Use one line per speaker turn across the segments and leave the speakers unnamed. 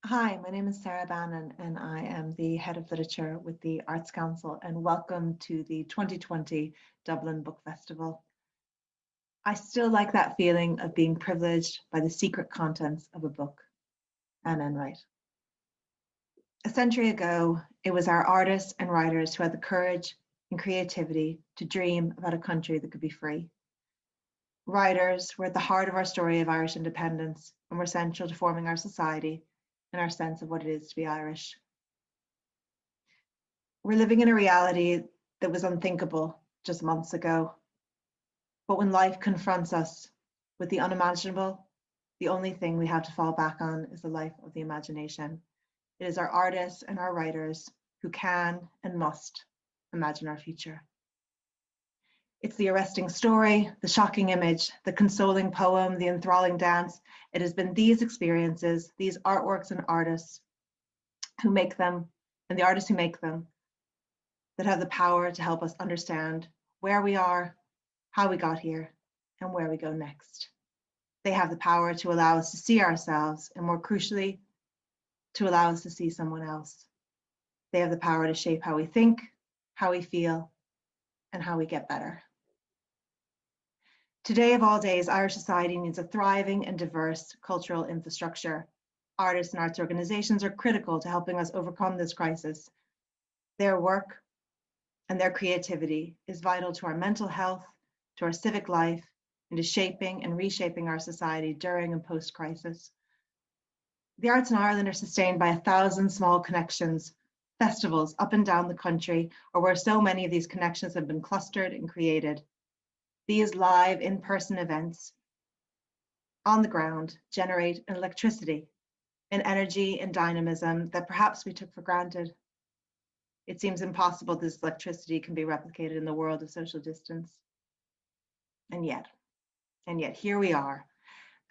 Hi, my name is Sarah Bannon and I am the Head of Literature with the Arts Council, and welcome to the 2020 Dublin Book Festival. I still like that feeling of being privileged by the secret contents of a book. Anne Enright. A century ago, it was our artists and writers who had the courage and creativity to dream about a country that could be free. Writers were at the heart of our story of Irish independence and were central to forming our society and our sense of what it is to be Irish. We're living in a reality that was unthinkable just months ago. But when life confronts us with the unimaginable, the only thing we have to fall back on is the life of the imagination. It is our artists and our writers who can and must imagine our future. It's the arresting story, the shocking image, the consoling poem, the enthralling dance. It has been these experiences, these artworks and artists who make them, and the artists who make them, that have the power to help us understand where we are, how we got here, and where we go next. They have the power to allow us to see ourselves, and more crucially, to allow us to see someone else. They have the power to shape how we think, how we feel, and how we get better. Today of all days, Irish society needs a thriving and diverse cultural infrastructure. Artists and arts organizations are critical to helping us overcome this crisis. Their work and their creativity is vital to our mental health, to our civic life, and to shaping and reshaping our society during and post-crisis. The arts in Ireland are sustained by 1,000 small connections, festivals up and down the country, or where so many of these connections have been clustered and created. These live in-person events on the ground generate an electricity, an energy and dynamism that perhaps we took for granted. It seems impossible this electricity can be replicated in the world of social distance. And yet here we are.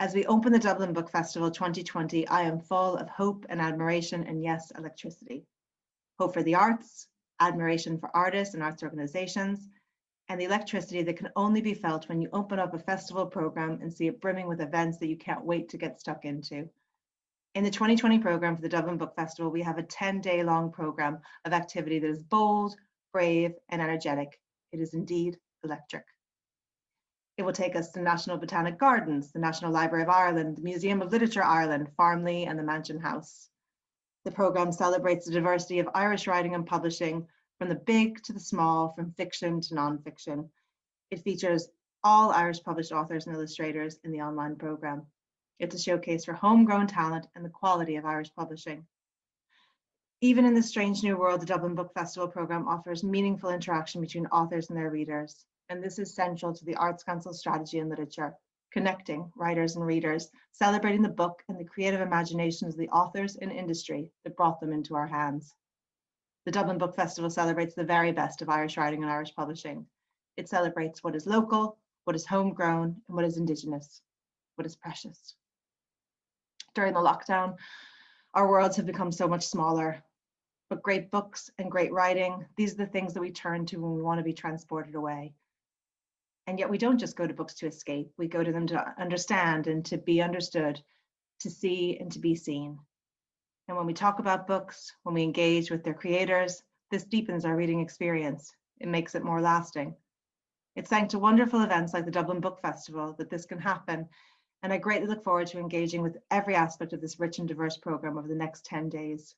As we open the Dublin Book Festival 2020, I am full of hope and admiration and yes, electricity. Hope for the arts, admiration for artists and arts organizations, and the electricity that can only be felt when you open up a festival program and see it brimming with events that you can't wait to get stuck into. In the 2020 program for the Dublin Book Festival, we have a 10-day-long program of activity that is bold, brave, and energetic. It is indeed electric. It will take us to National Botanic Gardens, the National Library of Ireland, the Museum of Literature Ireland, Farmley, and the Mansion House. The program celebrates the diversity of Irish writing and publishing, from the big to the small, from fiction to nonfiction. It features all Irish published authors and illustrators in the online program. It's a showcase for homegrown talent and the quality of Irish publishing. Even in this strange new world, the Dublin Book Festival program offers meaningful interaction between authors and their readers. And this is central to the Arts Council strategy in literature, connecting writers and readers, celebrating the book and the creative imaginations of the authors and industry that brought them into our hands. The Dublin Book Festival celebrates the very best of Irish writing and Irish publishing. It celebrates what is local, what is homegrown, and what is Indigenous, what is precious. During the lockdown, our worlds have become so much smaller, but great books and great writing, these are the things that we turn to when we want to be transported away. And yet we don't just go to books to escape, we go to them to understand and to be understood, to see and to be seen. And when we talk about books, when we engage with their creators, this deepens our reading experience. It makes it more lasting. It's thanks to wonderful events like the Dublin Book Festival that this can happen. And I greatly look forward to engaging with every aspect of this rich and diverse program over the next 10 days.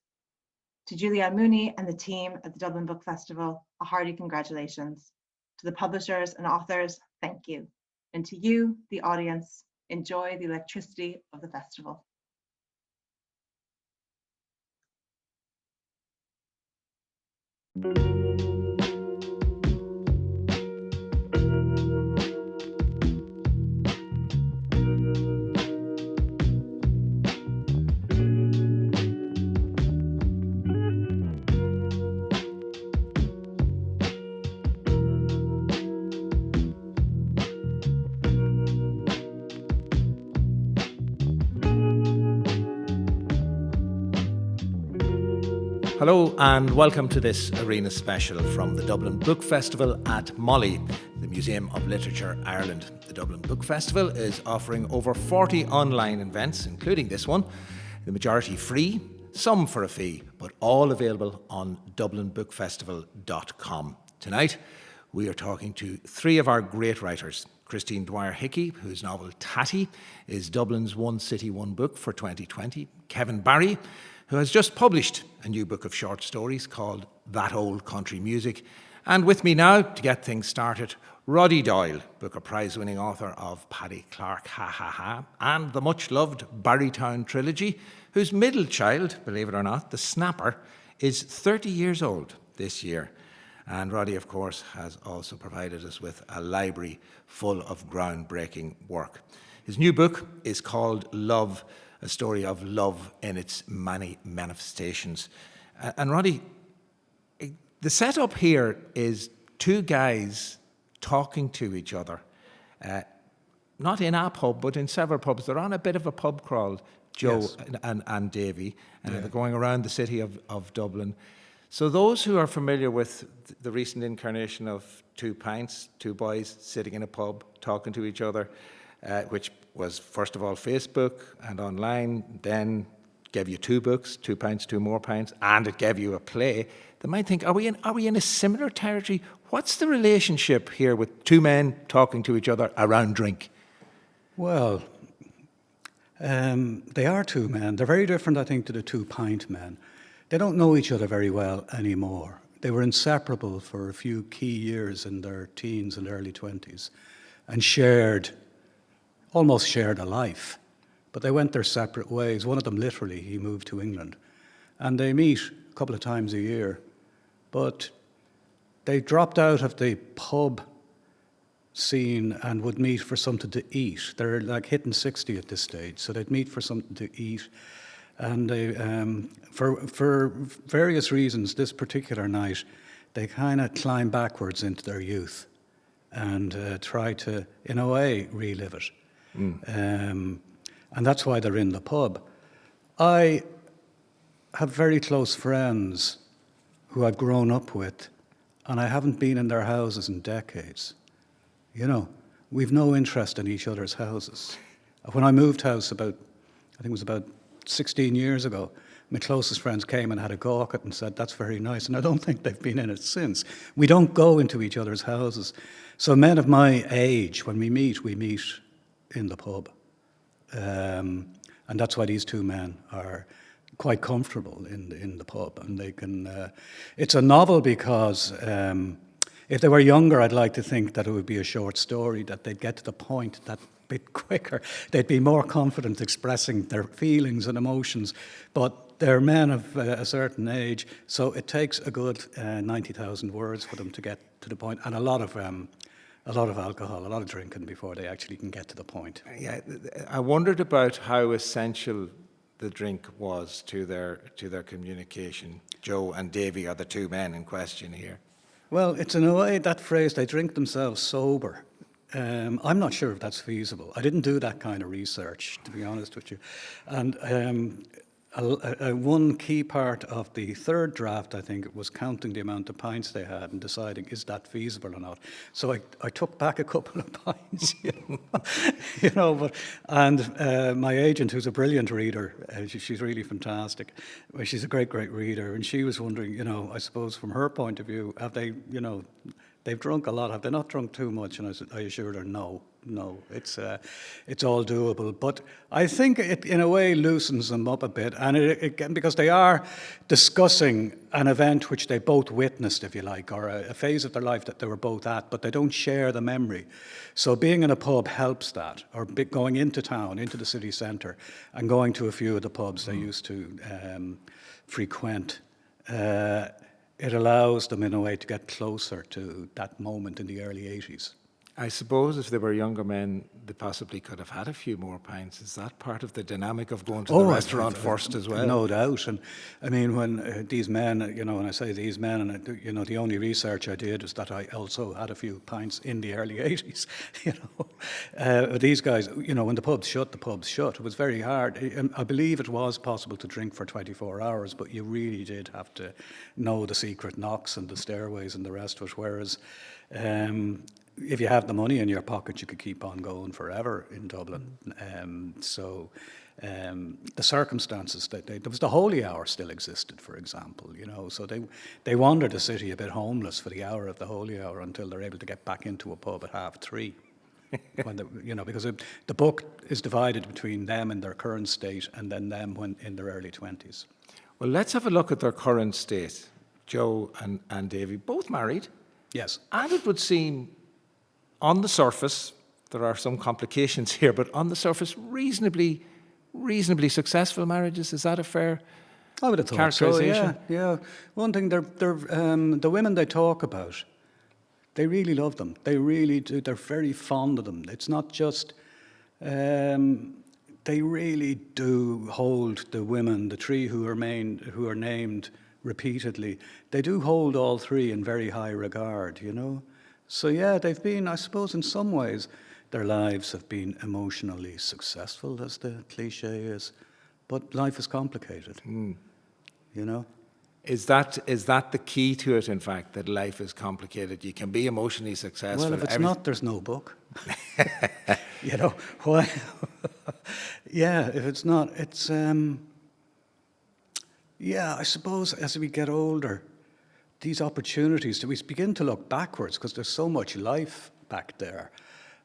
To Julianne Mooney and the team at the Dublin Book Festival, a hearty congratulations. To the publishers and authors, thank you. And to you, the audience, enjoy the electricity of the festival.
Hello and welcome to this Arena special from the Dublin Book Festival at Molly, the Museum of Literature Ireland. The Dublin Book Festival is offering over 40 online events, including this one, the majority free, some for a fee, but all available on dublinbookfestival.com. Tonight, we are talking to three of our great writers. Christine Dwyer Hickey, whose novel Tatty is Dublin's One City, One Book for 2020. Kevin Barry, who has just published a new book of short stories called That Old Country Music. And with me now, to get things started, Roddy Doyle, Booker Prize-winning author of Paddy, Clarke, Ha Ha Ha, and the much-loved Barrytown trilogy, whose middle child, believe it or not, the Snapper, is 30 years old this year. And Roddy, of course, has also provided us with a library full of groundbreaking work. His new book is called Love, a story of love in its many manifestations. And Roddy, the setup here is two guys talking to each other, not in a pub, but in several pubs. They're on a bit of a pub crawl, Joe
Yes.
and Davy. They're going around the city of Dublin. So those who are familiar with the recent incarnation of Two Pints, two boys sitting in a pub talking to each other, which was first of all Facebook and online, then gave you two books, 2 pints, 2 more pints, and it gave you a play. They might think, are we in a similar territory? What's the relationship here with two men talking to each other around drink?
Well, they are two men. They're very different, I think, to the 2 pint men. They don't know each other very well anymore. They were inseparable for a few key years in their teens and early 20s and almost shared a life. But they went their separate ways. One of them, literally, he moved to England. And they meet a couple of times a year. But they dropped out of the pub scene and would meet for something to eat. They're like hitting 60 at this stage, so they'd meet for something to eat. And they, for various reasons, this particular night, they kind of climb backwards into their youth and try to, in a way, relive it. And that's why they're in the pub. I have very close friends who I've grown up with, and I haven't been in their houses in decades. You know, we've no interest in each other's houses. When I moved house I think it was about 16 years ago, my closest friends came and had a go at it and said, that's very nice, and I don't think they've been in it since. We don't go into each other's houses. So men of my age, when we meet in the pub. And that's why these two men are quite comfortable in the pub. And they can. It's a novel because if they were younger, I'd like to think that it would be a short story, that they'd get to the point that bit quicker. They'd be more confident expressing their feelings and emotions. But they're men of a certain age, so it takes a good 90,000 words for them to get to the point, and a lot of alcohol, a lot of drinking before they actually can get to the point.
Yeah, I wondered about how essential the drink was to their communication. Joe and Davy are the two men in question here.
Well, it's in a way that phrase, they drink themselves sober. I'm not sure if that's feasible. I didn't do that kind of research, to be honest with you. And one key part of the third draft, I think, was counting the amount of pints they had and deciding, is that feasible or not? So I took back a couple of pints, and my agent, who's a brilliant reader, she's really fantastic. She's a great, great reader, and she was wondering, I suppose from her point of view, have they, they've drunk a lot, have they not drunk too much? And I assured her, no, it's all doable. But I think it, in a way, loosens them up a bit, and it because they are discussing an event which they both witnessed, if you like, or a phase of their life that they were both at, but they don't share the memory. So being in a pub helps that, or going into town, into the city centre, and going to a few of the pubs they used to frequent. It allows them, in a way, to get closer to that moment in the early 80s.
I suppose if they were younger men, they possibly could have had a few more pints. Is that part of the dynamic of going to the restaurant first as well?
No doubt. And I mean, when these men, when I say these men, and the only research I did is that I also had a few pints in the early 80s, these guys, when the pubs shut, It was very hard. I believe it was possible to drink for 24 hours, but you really did have to know the secret knocks and the stairways and the rest of it, whereas if you have the money in your pocket, you could keep on going forever in Dublin. The circumstances that there was the holy hour still existed, for example, so they wander the city a bit homeless for the hour of the holy hour until they're able to get back into a pub at 3:30. Because the book is divided between them in their current state and then them when in their early 20s.
Well, let's have a look at their current state. Joe and Davy, both married.
Yes.
And it would seem, on the surface, there are some complications here, but on the surface, reasonably successful marriages. Is that a fair
I would have thought
characterization?
So, yeah. One thing, they're the women they talk about, they really love them. They really do. They're very fond of them. It's not just... they really do hold the women, the three who are named repeatedly. They do hold all three in very high regard, So yeah, they've been, I suppose, in some ways, their lives have been emotionally successful, as the cliche is. But life is complicated,
Is that the key to it, in fact, that life is complicated? You can be emotionally successful.
Well, if it's not, there's no book. Why? Yeah, if it's not, it's... I suppose as we get older, these opportunities, we begin to look backwards because there's so much life back there.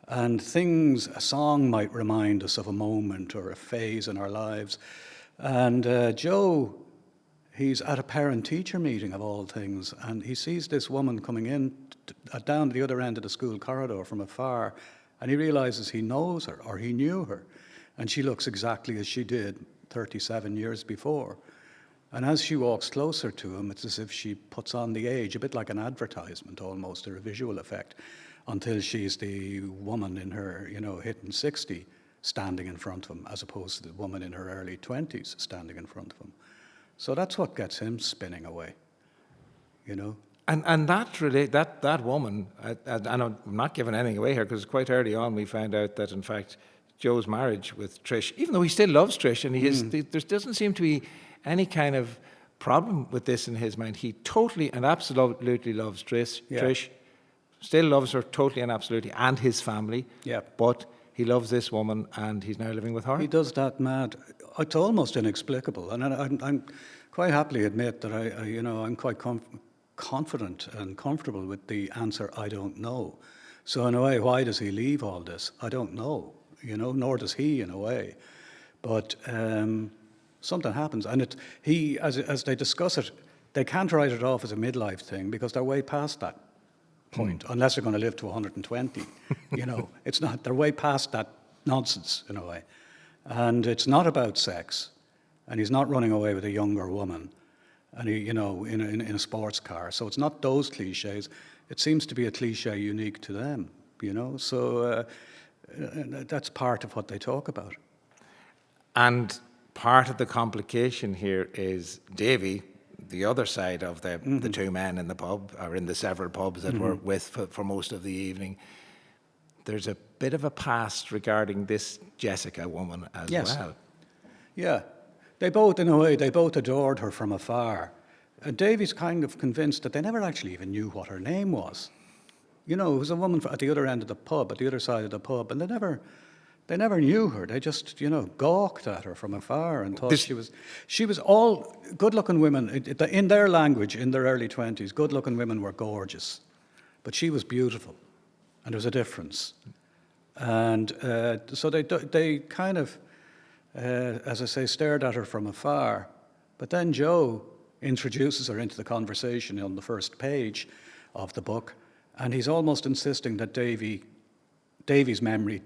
And a song might remind us of a moment or a phase in our lives. And Joe, he's at a parent-teacher meeting of all things, and he sees this woman coming in down the other end of the school corridor from afar, and he realizes he knows her, or he knew her, and she looks exactly as she did 37 years before. And as she walks closer to him, it's as if she puts on the age, a bit like an advertisement almost, or a visual effect, until she's the woman in her, hitting 60, standing in front of him, as opposed to the woman in her early 20s standing in front of him. So that's what gets him spinning away,
And that woman, and I'm not giving anything away here because quite early on we found out that in fact Joe's marriage with Trish, even though he still loves Trish, and there doesn't seem to be any kind of problem with this in his mind. He totally and absolutely loves Trish.
Yeah.
Trish still loves her totally and absolutely, and his family.
Yeah.
But he loves this woman, and he's now living with her.
He does that mad. It's almost inexplicable, and I'm quite happily admit that I'm quite confident and comfortable with the answer. I don't know. So in a way, why does he leave all this? I don't know. Nor does he in a way, but something happens, and as they discuss it, they can't write it off as a midlife thing because they're way past that point, unless they're going to live to 120. It's not. They're way past that nonsense in a way, and it's not about sex, and he's not running away with a younger woman, and he, in a sports car. So it's not those cliches. It seems to be a cliche unique to them. So that's part of what they talk about.
And part of the complication here is Davy, the other side of the two men in the pub, or in the several pubs that we're with for most of the evening. There's a bit of a past regarding this Jessica woman as well.
Yeah. They both, in a way, adored her from afar. And Davy's kind of convinced that they never actually even knew what her name was. It was a woman at the other end of the pub, at the other side of the pub, and they never knew her. They just, gawked at her from afar and thought she was all good-looking women. In their language, in their early 20s, good-looking women were gorgeous. But she was beautiful, and there was a difference. And so they kind of, as I say, stared at her from afar. But then Joe introduces her into the conversation on the first page of the book, and he's almost insisting that Davy's memory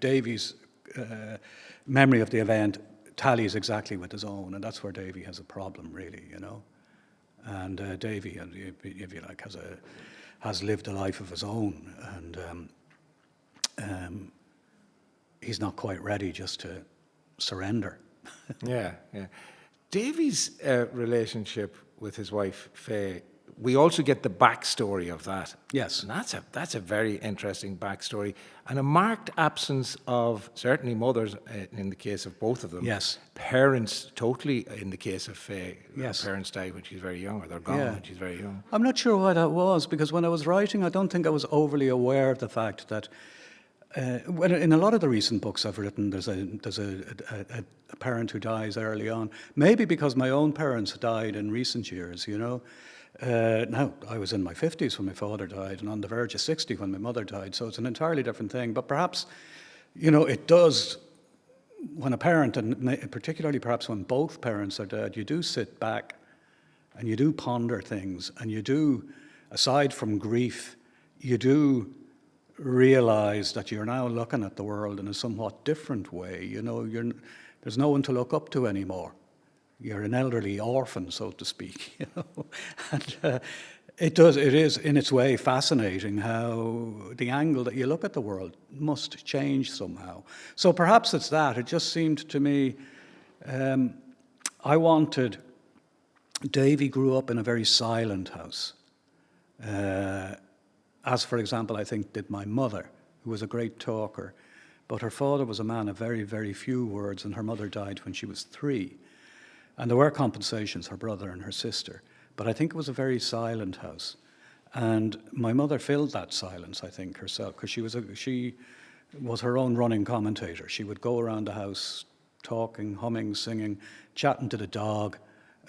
of the event tallies exactly with his own, and that's where Davy has a problem, really, And Davy, if you like, has lived a life of his own, and he's not quite ready just to surrender.
Yeah. Davy's relationship with his wife Faye we also get the backstory of that.
Yes.
And that's a very interesting backstory, and a marked absence of certainly mothers in the case of both of them.
Yes.
Parents totally in the case of Faye.
Yes.
Her parents died when she's very young, or they're gone
Yeah.
when she's very young.
I'm not sure why that was, because when I was writing, I don't think I was overly aware of the fact that in a lot of the recent books I've written, there's a parent who dies early on. Maybe because my own parents died in recent years, you know. Now, I was in my 50s when my father died, and on the verge of 60 when my mother died, so it's an entirely different thing. But perhaps, you know, it does, when a parent, and particularly perhaps when both parents are dead, you do sit back and you do ponder things, and you do, aside from grief, you do realize that you're now looking at the world in a somewhat different way. You know, there's no one to look up to anymore. You're an elderly orphan, so to speak. You know, and it is in its way fascinating how the angle that you look at the world must change somehow. So perhaps it's that. It just seemed to me, I wanted. Davy grew up in a very silent house. As, for example, I think did my mother, who was a great talker. But her father was a man of very, very few words, and her mother died when she was 3. And there were compensations, her brother and her sister. But I think it was a very silent house. And my mother filled that silence, I think, herself, because she was her own running commentator. She would go around the house talking, humming, singing, chatting to the dog,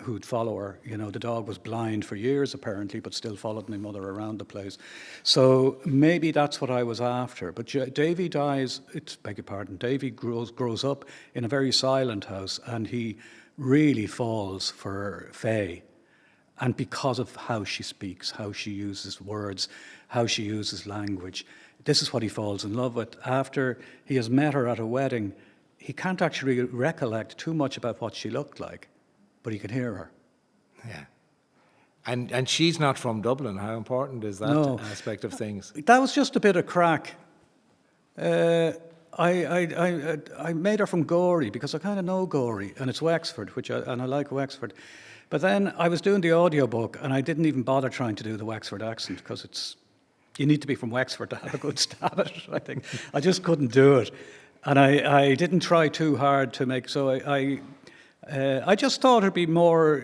who'd follow her. You know, the dog was blind for years, apparently, but still followed my mother around the place. So maybe that's what I was after. But Davy dies, beg your pardon, Davy grows up in a very silent house, and he really falls for Faye. And because of how she speaks, how she uses words, how she uses language, this is what he falls in love with. After he has met her at a wedding, he can't actually recollect too much about what she looked like, but he can hear her.
Yeah. And she's not from Dublin. How important is that aspect of things?
That was just a bit of crack. I made her from Gorey because I kind of know Gorey, and it's Wexford, and I like Wexford. But then I was doing the audiobook, and I didn't even bother trying to do the Wexford accent because you need to be from Wexford to have a good stab at it, I think. I just couldn't do it. And I didn't try too hard to make, so I just thought it'd be more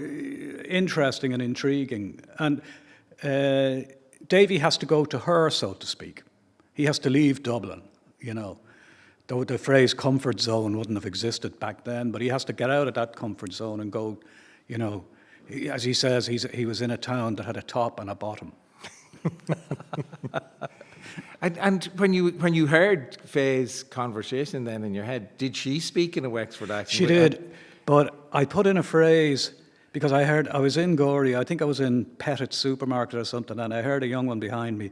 interesting and intriguing. And Davy has to go to her, so to speak. He has to leave Dublin, you know. Though the phrase comfort zone wouldn't have existed back then, but he has to get out of that comfort zone and go, you know, as he says, he was in a town that had a top and a bottom.
And when you heard Faye's conversation then in your head, did she speak in a Wexford accent?
She did, but I put in a phrase because I was in Gorey, I think I was in Pettit's supermarket or something, and I heard a young one behind me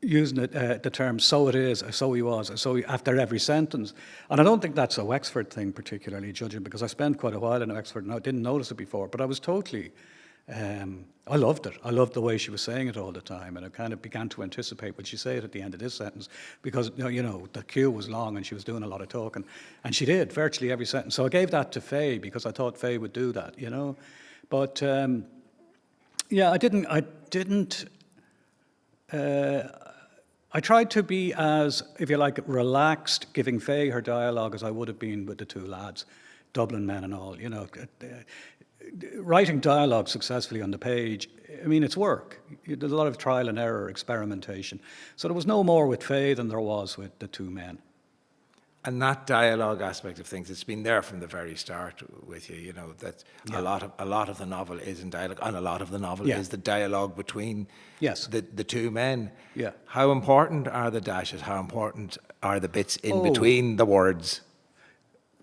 using the term "so it is," "so he was," "so he," after every sentence. And I don't think that's a Wexford thing particularly, judging, because I spent quite a while in Wexford and I didn't notice it before, but I was totally... I loved it. I loved the way she was saying it all the time, and I kind of began to anticipate would she say it at the end of this sentence, because you know the queue was long and she was doing a lot of talking, and she did virtually every sentence. So I gave that to Faye because I thought Faye would do that, you know. But yeah, I tried to be as, if you like, relaxed, giving Faye her dialogue as I would have been with the two lads, Dublin men and all, you know. Writing dialogue successfully on the page, I mean, it's work. There's a lot of trial and error, experimentation. So there was no more with Faye than there was with the two men.
And that dialogue aspect of things, it's been there from the very start with you, you know, that a lot of the novel is in dialogue, and a lot of the novel is the dialogue between the two men. Yeah. How important are the dashes? How important are the bits in between the words?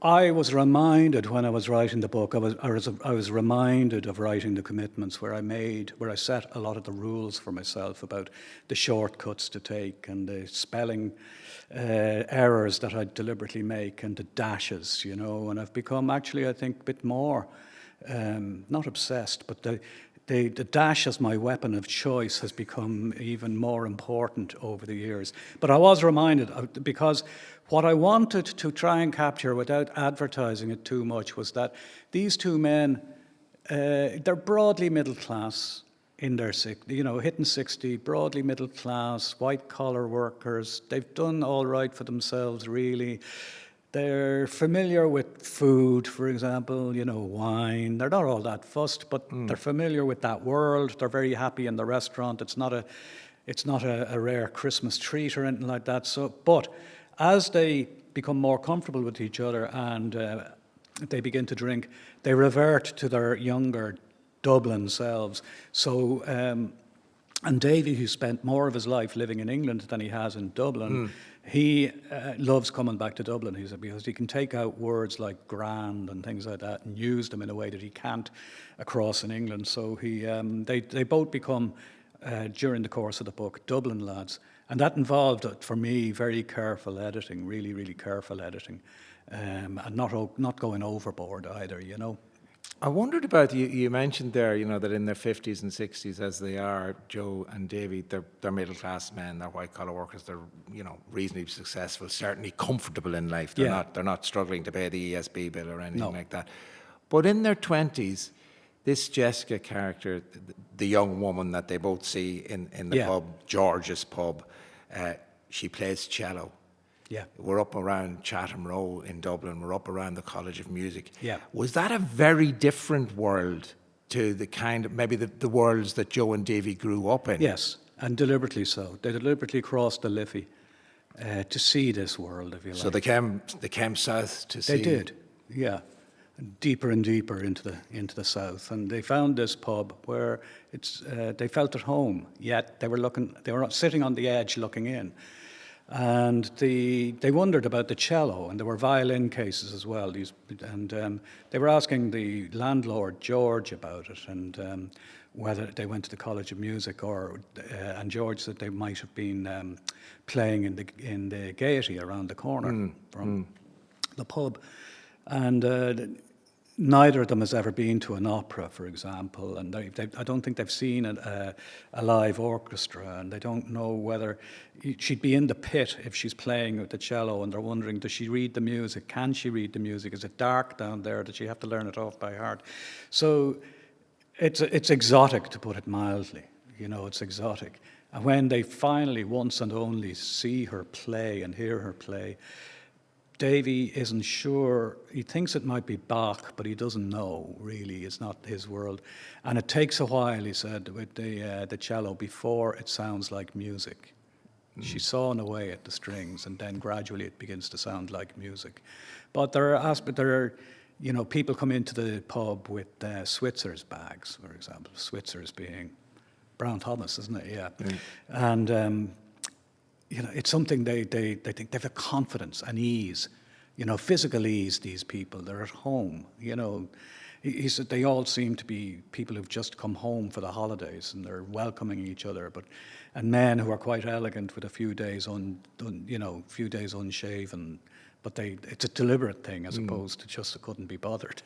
I was reminded when I was writing the book, I was reminded of writing the commitments where I set a lot of the rules for myself about the shortcuts to take and the spelling errors that I deliberately make and the dashes, you know, and I've become actually, I think, a bit more, not obsessed, but the dash as my weapon of choice has become even more important over the years. But I was reminded, because what I wanted to try and capture without advertising it too much was that these two men, they're broadly middle class. in their hitting 60, broadly middle class, white collar workers. They've done all right for themselves, really. They're familiar with food, for example, wine. They're not all that fussed, but they're familiar with that world. They're very happy in the restaurant. It's not a rare Christmas treat or anything like that. So, but as they become more comfortable with each other and they begin to drink, they revert to their younger Dublin selves. So, and Davy, who spent more of his life living in England than he has in Dublin, he loves coming back to Dublin, he said, because he can take out words like grand and things like that and use them in a way that he can't across in England. So they both become, during the course of the book, Dublin lads. And that involved, for me, very careful editing, really, really careful editing, and not going overboard either,
I wondered about, you mentioned there, that in their 50s and 60s, as they are, Joe and Davy, they're middle-class men, they're white-collar workers, they're, reasonably successful, certainly comfortable in life. They're not struggling to pay the ESB bill or anything like that. But in their 20s, this Jessica character, the young woman that they both see in the pub, George's pub, she plays cello.
Yeah.
We're up around Chatham Row in Dublin. We're up around the College of Music.
Yeah.
Was that a very different world to the kind of, maybe the worlds that Joe and Davy grew up in?
Yes, and deliberately so. They deliberately crossed the Liffey to see this world, if you like.
So they came south to see.
They did, yeah. Deeper and deeper into the south, and they found this pub where they felt at home. Yet they were sitting on the edge, looking in. And they wondered about the cello, and there were violin cases as well. They were asking the landlord George about it, and whether they went to the College of Music, and George said they might have been playing in the Gaiety around the corner from the pub, and neither of them has ever been to an opera, for example, and I don't think they've seen a live orchestra, and they don't know whether she'd be in the pit if she's playing with the cello, and they're wondering, does she read the music? Can she read the music? Is it dark down there? Does she have to learn it off by heart? So it's exotic, to put it mildly. It's exotic. And when they finally, once and only, see her play and hear her play, Davy isn't sure. He thinks it might be Bach, but he doesn't know, really. It's not his world. And it takes a while, he said, with the cello before it sounds like music. She's sawing away at the strings, and then gradually it begins to sound like music. But there are people come into the pub with Switzer's bags, for example. Switzer's being Brown Thomas, isn't it? Yeah. And it's something they think they have a confidence and ease, physical ease, these people. They're at home, He said they all seem to be people who've just come home for the holidays, and they're welcoming each other, and men who are quite elegant with a few days unshaven, but it's a deliberate thing as opposed to just couldn't be bothered,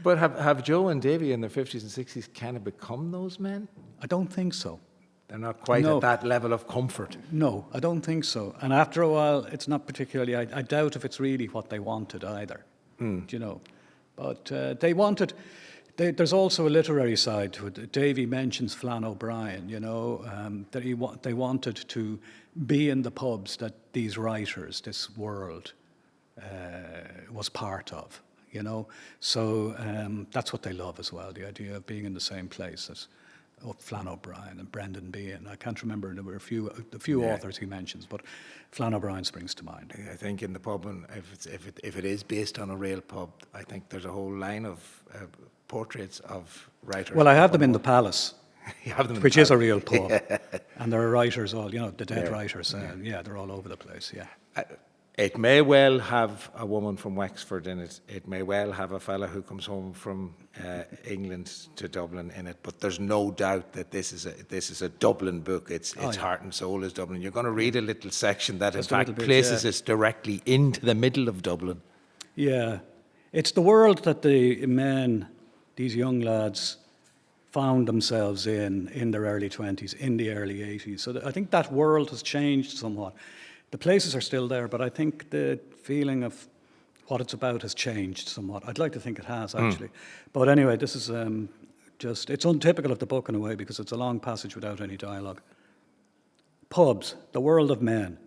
But have Joe and Davy in their 50s and 60s kind of become those men?
I don't think so.
They're not quite at that level of comfort.
No, I don't think so. And after a while, it's not particularly, I doubt if it's really what they wanted either, But they wanted, there's also a literary side to it. Davy mentions Flann O'Brien, that they wanted to be in the pubs that these writers, this world, was part of, So that's what they love as well, the idea of being in the same place as Flann O'Brien and Brendan Behan. I can't remember, there were a few authors he mentions, but Flann O'Brien springs to mind.
I think in the pub, and if it is based on a real pub, I think there's a whole line of portraits of writers.
Well, I have them in the Palace,
you have them
which is a real pub, and there are writers all, the dead writers. They're all over the place. Yeah.
It may well have a woman from Wexford in it. It may well have a fella who comes home from England to Dublin in it. But there's no doubt that this is a Dublin book. Its heart and soul is Dublin. You're going to read a little section that, in fact, places us directly into the middle of Dublin.
Yeah, it's the world that the men, these young lads, found themselves in their early 20s, in the early 80s. So I think that world has changed somewhat. The places are still there, but I think the feeling of what it's about has changed somewhat. I'd like to think it has, actually. But anyway, this is It's untypical of the book in a way because it's a long passage without any dialogue. Pubs, the world of men.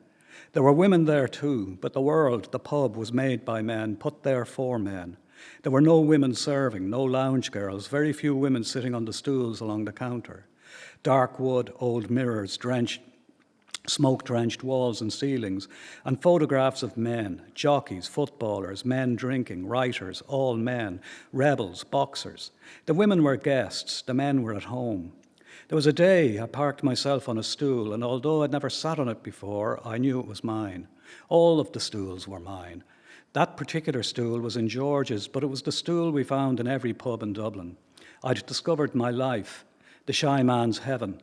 There were women there too, but the world, the pub, was made by men, put there for men. There were no women serving, no lounge girls, very few women sitting on the stools along the counter. Dark wood, old mirrors, smoke-drenched walls and ceilings, and photographs of men, jockeys, footballers, men drinking, writers, all men, rebels, boxers. The women were guests, the men were at home. There was a day I parked myself on a stool, and although I'd never sat on it before, I knew it was mine. All of the stools were mine. That particular stool was in George's, but it was the stool we found in every pub in Dublin. I'd discovered my life, the shy man's heaven.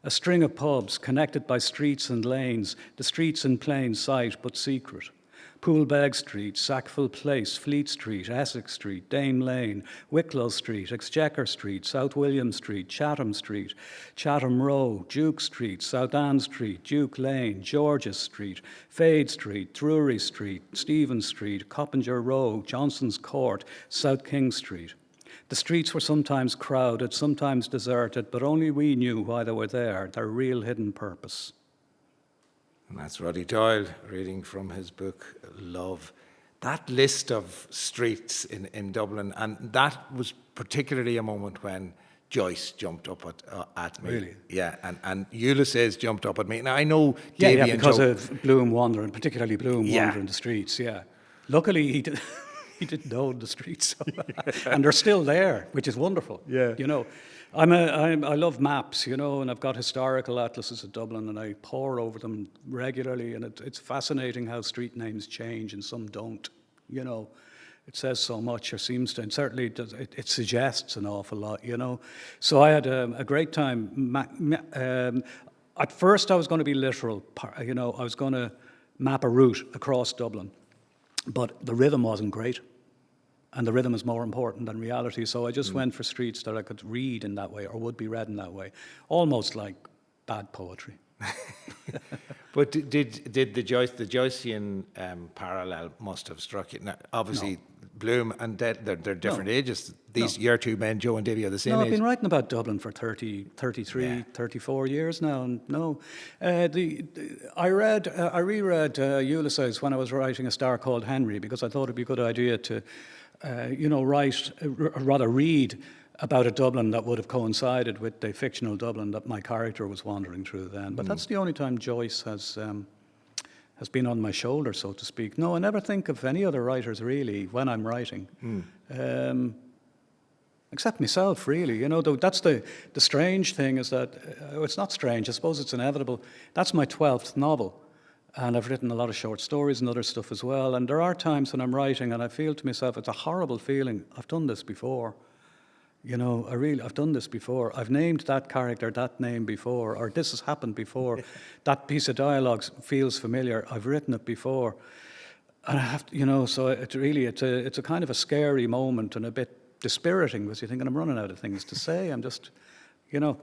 A string of pubs connected by streets and lanes, the streets in plain sight but secret. Poolbeg Street, Sackville Place, Fleet Street, Essex Street, Dame Lane, Wicklow Street, Exchequer Street, South William Street, Chatham Row, Duke Street, South Anne Street, Duke Lane, George's Street, Fade Street, Drury Street, Stephen Street, Coppinger Row, Johnson's Court, South King Street. The streets were sometimes crowded, sometimes deserted, but only we knew why they were there, their real hidden purpose.
And that's Roddy Doyle reading from his book, Love. That list of streets in Dublin, and that was particularly a moment when Joyce jumped up at me.
Really?
Yeah, and Ulysses jumped up at me. Now, I know
Yeah,
Davy and
because
Joe...
of Bloom wandering, particularly Bloom wandering the streets, yeah. Luckily, he didn't own the streets, and they're still there, which is wonderful.
Yeah.
You know, I love maps, you know, and I've got historical atlases of Dublin, and I pore over them regularly, and it's fascinating how street names change and some don't. You know, it says so much, or seems to, and certainly it suggests an awful lot. You know, so I had a great time. At first, I was going to be literal. You know, I was going to map a route across Dublin. But the rhythm wasn't great, and the rhythm is more important than reality. So I just went for streets that I could read in that way, or would be read in that way, almost like bad poetry.
But did the Joycean parallel must have struck you? Now, obviously,
No.
Bloom and they're different ages. These your two men, Joe and Davy, are the same
No,
age.
I've been writing about Dublin for 33, 34 years now, and no. I reread Ulysses when I was writing A Star Called Henry, because I thought it'd be a good idea to, read about a Dublin that would have coincided with the fictional Dublin that my character was wandering through then. But that's the only time Joyce has been on my shoulder, so to speak. No, I never think of any other writers, really, when I'm writing. Except myself, really. You know, that's the strange thing is that, it's not strange, I suppose it's inevitable. That's my 12th novel. And I've written a lot of short stories and other stuff as well. And there are times when I'm writing and I feel to myself, it's a horrible feeling. I've done this before. You know, I've done this before. I've named that character that name before, or this has happened before. That piece of dialogue feels familiar. I've written it before. And I have to, you know, so it's a kind of a scary moment and a bit dispiriting, because you're thinking, I'm running out of things to say. I'm just, you know.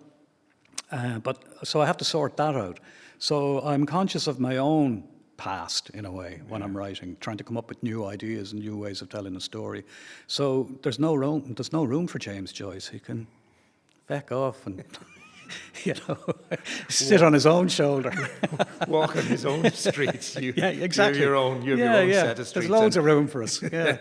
But so I have to sort that out. So I'm conscious of my own past, in a way, when I'm writing, trying to come up with new ideas and new ways of telling a story. So there's no room for James Joyce. He can feck off and you know, sit on his own shoulder,
walk on his own streets.
Yeah, exactly.
You have your own set of streets.
There's loads of room for us. Yeah.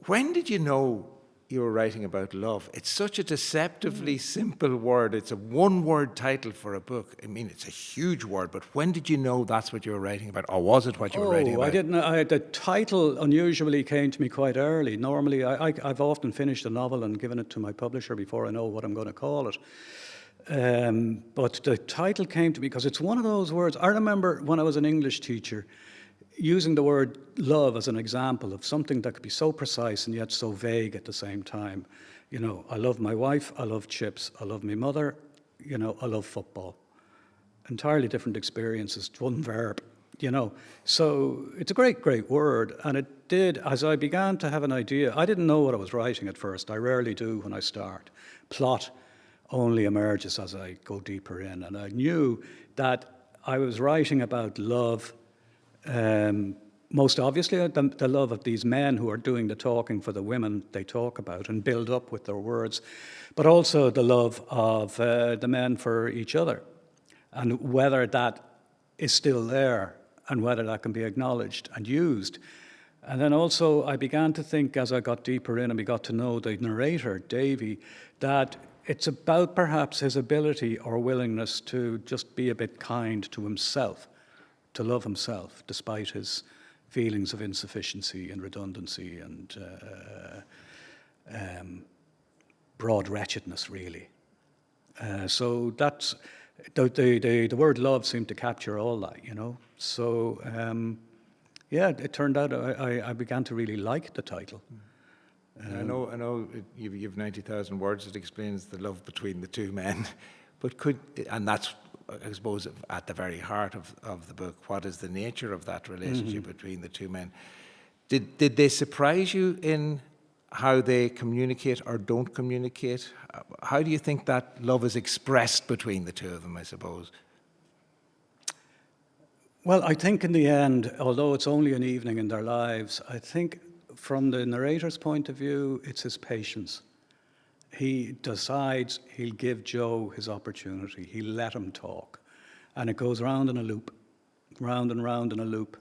When did you know you were writing about love? It's such a deceptively simple word. It's a one-word title for a book. I mean, it's a huge word, but when did you know that's what you were writing about? Or was it what you were writing about?
I didn't. The title unusually came to me quite early. Normally, I've often finished a novel and given it to my publisher before I know what I'm going to call it. But the title came to me because it's one of those words. I remember when I was an English teacher, using the word love as an example of something that could be so precise and yet so vague at the same time. You know, I love my wife, I love chips, I love my mother, you know, I love football. Entirely different experiences, one verb, you know. So it's a great, great word. And it did, as I began to have an idea, I didn't know what I was writing at first. I rarely do when I start. Plot only emerges as I go deeper in. And I knew that I was writing about love most obviously, the love of these men who are doing the talking for the women they talk about and build up with their words, but also the love of the men for each other, and whether that is still there and whether that can be acknowledged and used. And then also I began to think, as I got deeper in and we got to know the narrator, Davy, that it's about perhaps his ability or willingness to just be a bit kind to himself, to love himself, despite his feelings of insufficiency and redundancy and broad wretchedness, really. So that's, the word love seemed to capture all that, you know. So, yeah, it turned out I began to really like the title.
I know you've 90,000 words that explains the love between the two men, but and that's, I suppose, at the very heart of the book. What is the nature of that relationship between the two men? Did they surprise you in how they communicate or don't communicate? How do you think that love is expressed between the two of them, I suppose?
Well, I think in the end, although it's only an evening in their lives, I think from the narrator's point of view, it's his patience. He decides he'll give Joe his opportunity. He'll let him talk. And it goes round in a loop, round and round in a loop.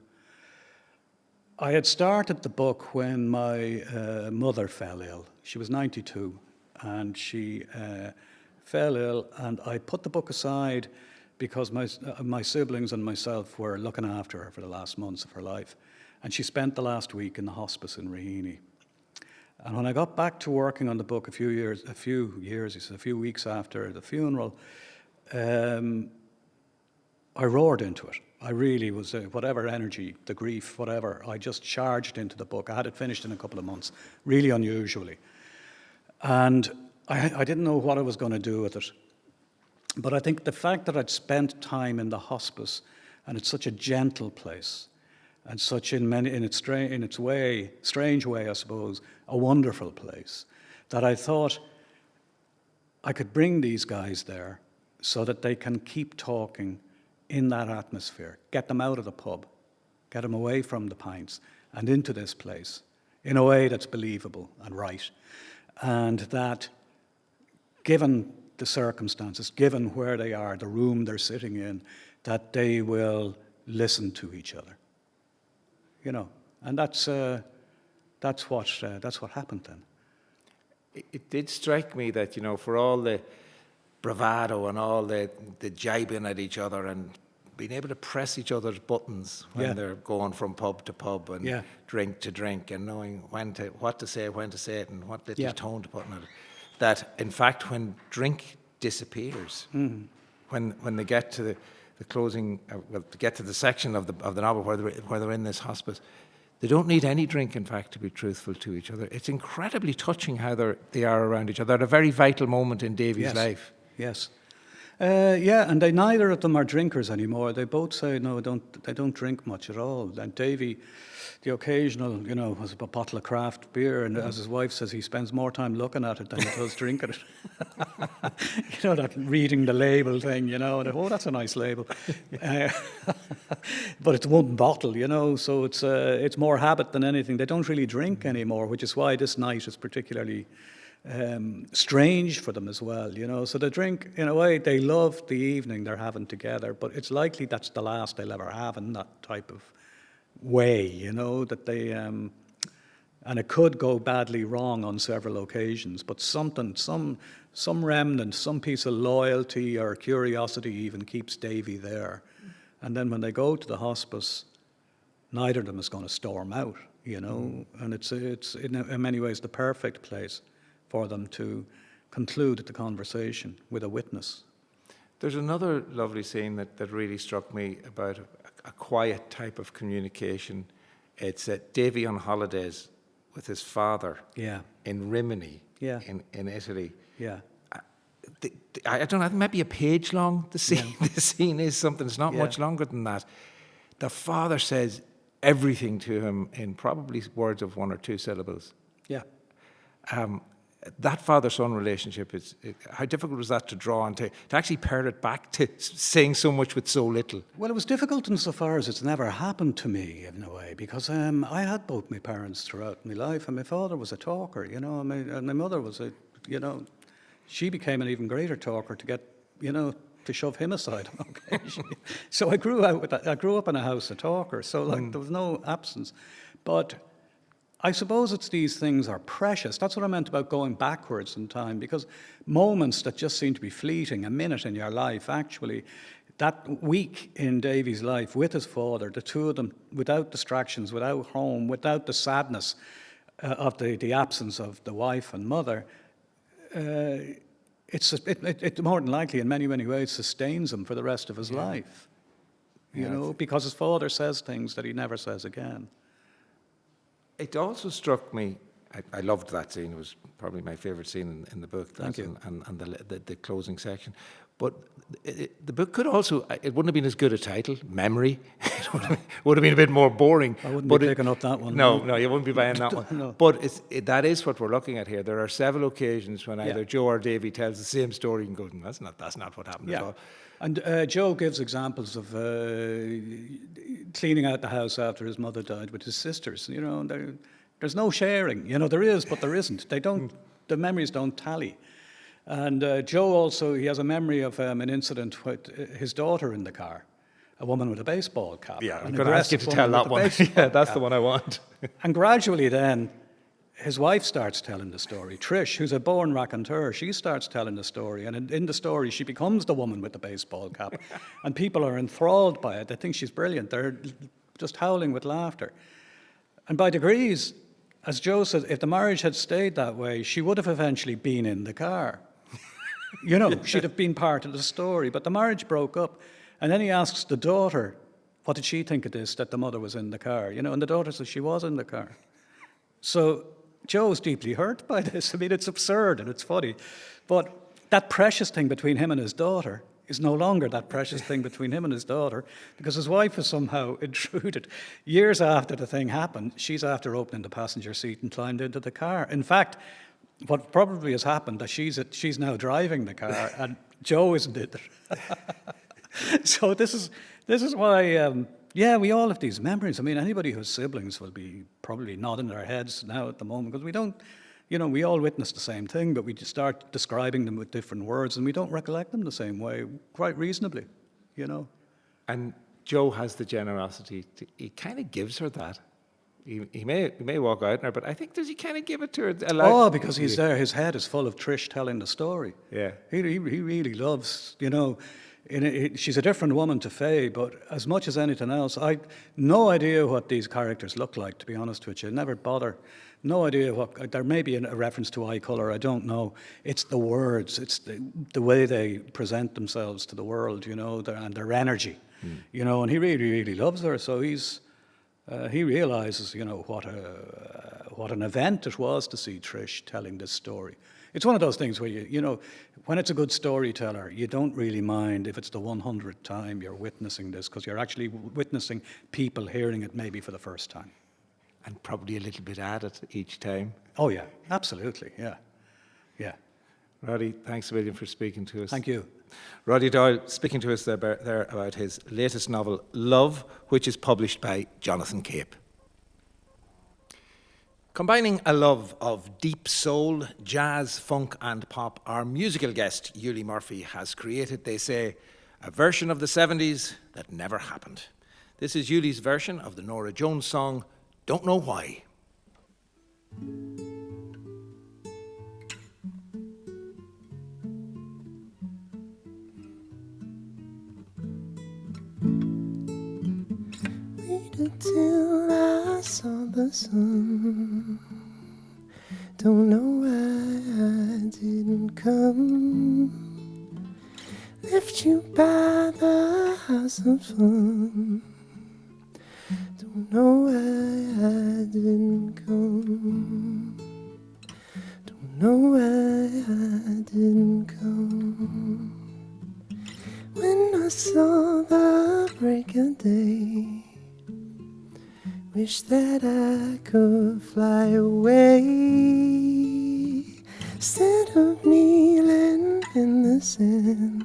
I had started the book when my mother fell ill. She was 92, and she fell ill, and I put the book aside because my siblings and myself were looking after her for the last months of her life. And she spent the last week in the hospice in Raheny. And when I got back to working on the book a few weeks after the funeral, I roared into it. I really was, whatever energy, the grief, whatever, I just charged into the book. I had it finished in a couple of months, really unusually. And I didn't know what I was going to do with it. But I think the fact that I'd spent time in the hospice, and it's such a gentle place, and such in its strange way, I suppose, a wonderful place, that I thought I could bring these guys there so that they can keep talking in that atmosphere, get them out of the pub, get them away from the pints and into this place in a way that's believable and right. And that, given the circumstances, given where they are, the room they're sitting in, that they will listen to each other. You know, and that's what happened then.
It did strike me that, you know, for all the bravado and all the jibing at each other and being able to press each other's buttons when they're going from pub to pub and drink to drink, and knowing what to say, when to say it, and what little tone to put in it, that in fact when drink disappears, when they get to the closing, to get to the section of the novel where they're in this hospice, they don't need any drink, in fact, to be truthful to each other. It's incredibly touching how they are around each other at a very vital moment in Davy's life.
Yes. And neither of them are drinkers anymore. They both say no, they don't drink much at all. And Davy, the occasional, you know, has a bottle of craft beer, and as his wife says, he spends more time looking at it than he does drinking it. You know, that reading the label thing, you know, and oh, that's a nice label. But it's one bottle, you know, so it's more habit than anything. They don't really drink anymore, which is why this night is particularly strange for them as well, you know. So they drink, in a way, they love the evening they're having together, but it's likely that's the last they'll ever have in that type of way, you know, that they, and it could go badly wrong on several occasions, but some remnant, some piece of loyalty or curiosity even keeps Davy there. And then when they go to the hospice, neither of them is going to storm out, you know, and it's in many ways the perfect place for them to conclude the conversation with a witness.
There's another lovely scene that really struck me about a quiet type of communication. It's Davy on holidays with his father in Rimini in Italy.
Yeah.
I don't know, it might be a page long, the scene. The scene is something, it's not much longer than that. The father says everything to him in probably words of one or two syllables.
Yeah.
that father-son relationship, how difficult was that to draw on, to actually pair it back to saying so much with so little?
Well, it was difficult insofar as it's never happened to me in a way, because I had both my parents throughout my life, and my father was a talker, you know, and my mother was she became an even greater talker to get, to shove him aside on occasion. So I grew up in a house of talkers, so there was no absence. But I suppose it's these things are precious. That's what I meant about going backwards in time, because moments that just seem to be fleeting, a minute in your life, actually, that week in Davy's life with his father, the two of them, without distractions, without home, without the sadness of the absence of the wife and mother, it more than likely, in many, many ways, sustains him for the rest of his life. Because his father says things that he never says again.
It also struck me, I loved that scene. It was probably my favourite scene in the book.
Thank you.
And the closing section. But the book could also, it wouldn't have been as good a title, Memory. It would have been a bit more boring.
I wouldn't be picking up that one.
No, you wouldn't be buying that one.
No.
But that is what we're looking at here. There are several occasions when either Joe or Davy tells the same story and goes, that's not what happened at all.
And Joe gives examples of cleaning out the house after his mother died with his sisters. There's no sharing. There is, but there isn't. The memories don't tally. And Joe also, he has a memory of an incident with his daughter in the car, a woman with a baseball cap.
Yeah, I'm going to ask you to tell that one. Yeah, that's the one I want.
And gradually then, his wife starts telling the story. Trish, who's a born raconteur, she starts telling the story. And in the story, she becomes the woman with the baseball cap. And people are enthralled by it. They think she's brilliant. They're just howling with laughter. And by degrees, as Joe said, if the marriage had stayed that way, she would have eventually been in the car. She'd have been part of the story. But the marriage broke up. And then he asks the daughter, what did she think of this, that the mother was in the car? And the daughter says she was in the car. So Joe's deeply hurt by this. I mean, it's absurd and it's funny. But that precious thing between him and his daughter is no longer that precious thing between him and his daughter, because his wife has somehow intruded. Years after the thing happened, she's after opening the passenger seat and climbed into the car. In fact, what probably has happened that she's now driving the car and Joe isn't in it. So this is why we all have these memories. I mean, anybody who has siblings will be probably nodding their heads now at the moment, because we don't, we all witness the same thing, but we just start describing them with different words and we don't recollect them the same way, quite reasonably,
And Joe has the generosity, he kind of gives her that. He may walk out on her, but I think, does he kind of give it to her?
Because he's there. His head is full of Trish telling the story.
Yeah.
He really loves, she's a different woman to Faye, but as much as anything else, I no idea what these characters look like, to be honest with you. Never bother. No idea what, there may be a reference to eye colour, I don't know. It's the words, it's the way they present themselves to the world, and their energy, and he really, really loves her, so he realises, what an event it was to see Trish telling this story. It's one of those things where when it's a good storyteller, you don't really mind if it's the 100th time you're witnessing this, because you're actually witnessing people hearing it maybe for the first time.
And probably a little bit added each time.
Oh yeah, absolutely, yeah.
Roddy, thanks a million for speaking to us.
Thank you.
Roddy Doyle speaking to us there about his latest novel, Love, which is published by Jonathan Cape. Combining a love of deep soul, jazz, funk and pop, our musical guest, Yuli Murphy, has created, they say, a version of the 70s that never happened. This is Yuli's version of the Norah Jones song, Don't Know Why.
Waited till I saw the sun. Don't know why I didn't come. Left you by the house of fun. Don't know why I didn't come. Don't know why I didn't come. When I saw the break of day, wish that I could fly away. instead of kneeling in the sand,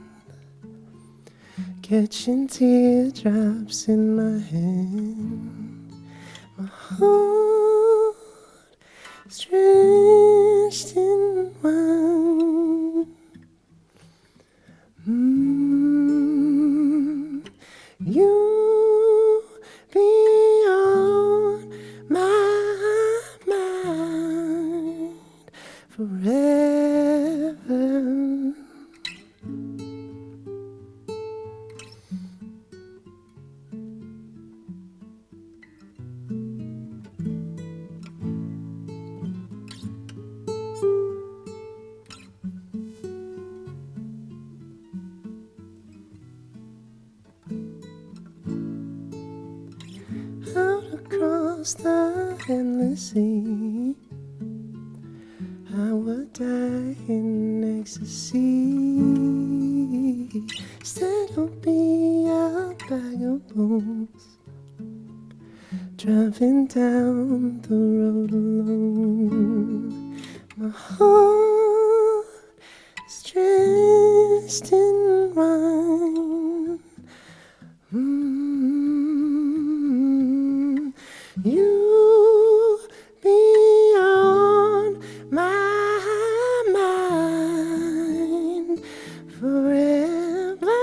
catching teardrops in my hand. My heart is drenched in wine. You beyond my mind forever. Across the endless sea, I would die in ecstasy. Instead of be a bag of bones, driving down the road alone. My heart is drenched in wine. You beyond my mind forever.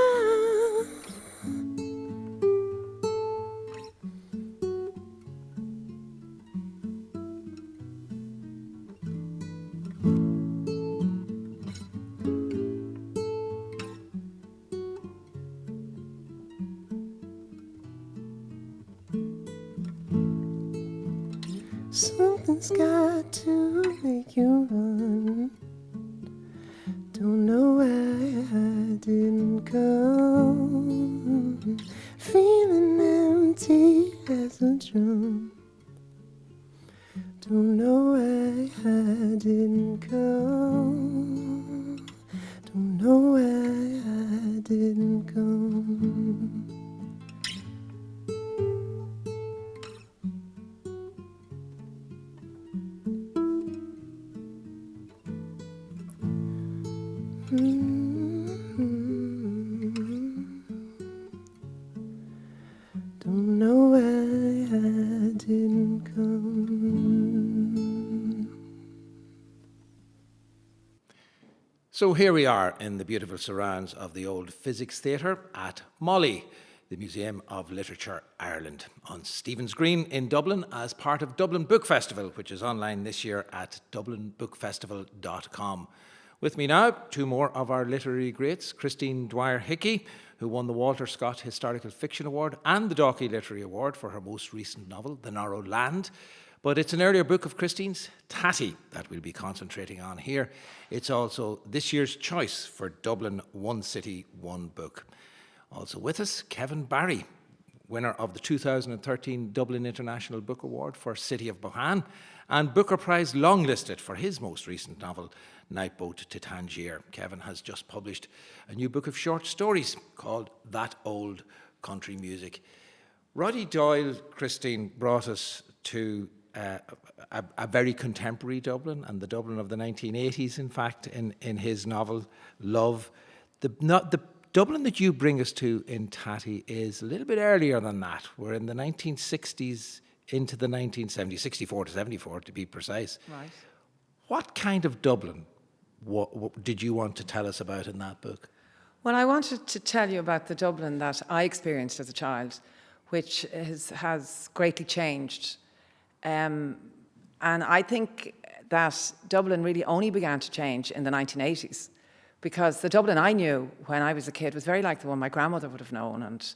Something's got to make you run. Don't know why I didn't come. Feeling empty as a drum. Don't know why I didn't come. Don't know why I didn't come. Don't know why I didn't come.
So here we are in the beautiful surrounds of the old Physics Theatre at Molly, the Museum of Literature Ireland, on Stephen's Green in Dublin as part of Dublin Book Festival, which is online this year at dublinbookfestival.com. With me now, two more of our literary greats, Christine Dwyer Hickey, who won the Walter Scott Historical Fiction Award and the Dalkey Literary Award for her most recent novel, The Narrow Land. But it's an earlier book of Christine's, Tatty, that we'll be concentrating on here. It's also this year's choice for Dublin One City, One Book. Also with us, Kevin Barry, winner of the 2013 Dublin International Book Award for City of Bohan, and Booker Prize longlisted for his most recent novel, Nightboat to Tangier. Kevin has just published a new book of short stories called That Old Country Music. Roddy Doyle, Christine, brought us to a very contemporary Dublin, and the Dublin of the 1980s, in fact, in his novel, Love. The Dublin that you bring us to in Tatty is a little bit earlier than that. We're in the 1960s into the 1970s, 64 to 74 to be precise.
Right.
What kind of Dublin did you want to tell us about in that book?
Well, I wanted to tell you about the Dublin that I experienced as a child, which has greatly changed. And I think that Dublin really only began to change in the 1980s, because the Dublin I knew when I was a kid was very like the one my grandmother would have known, and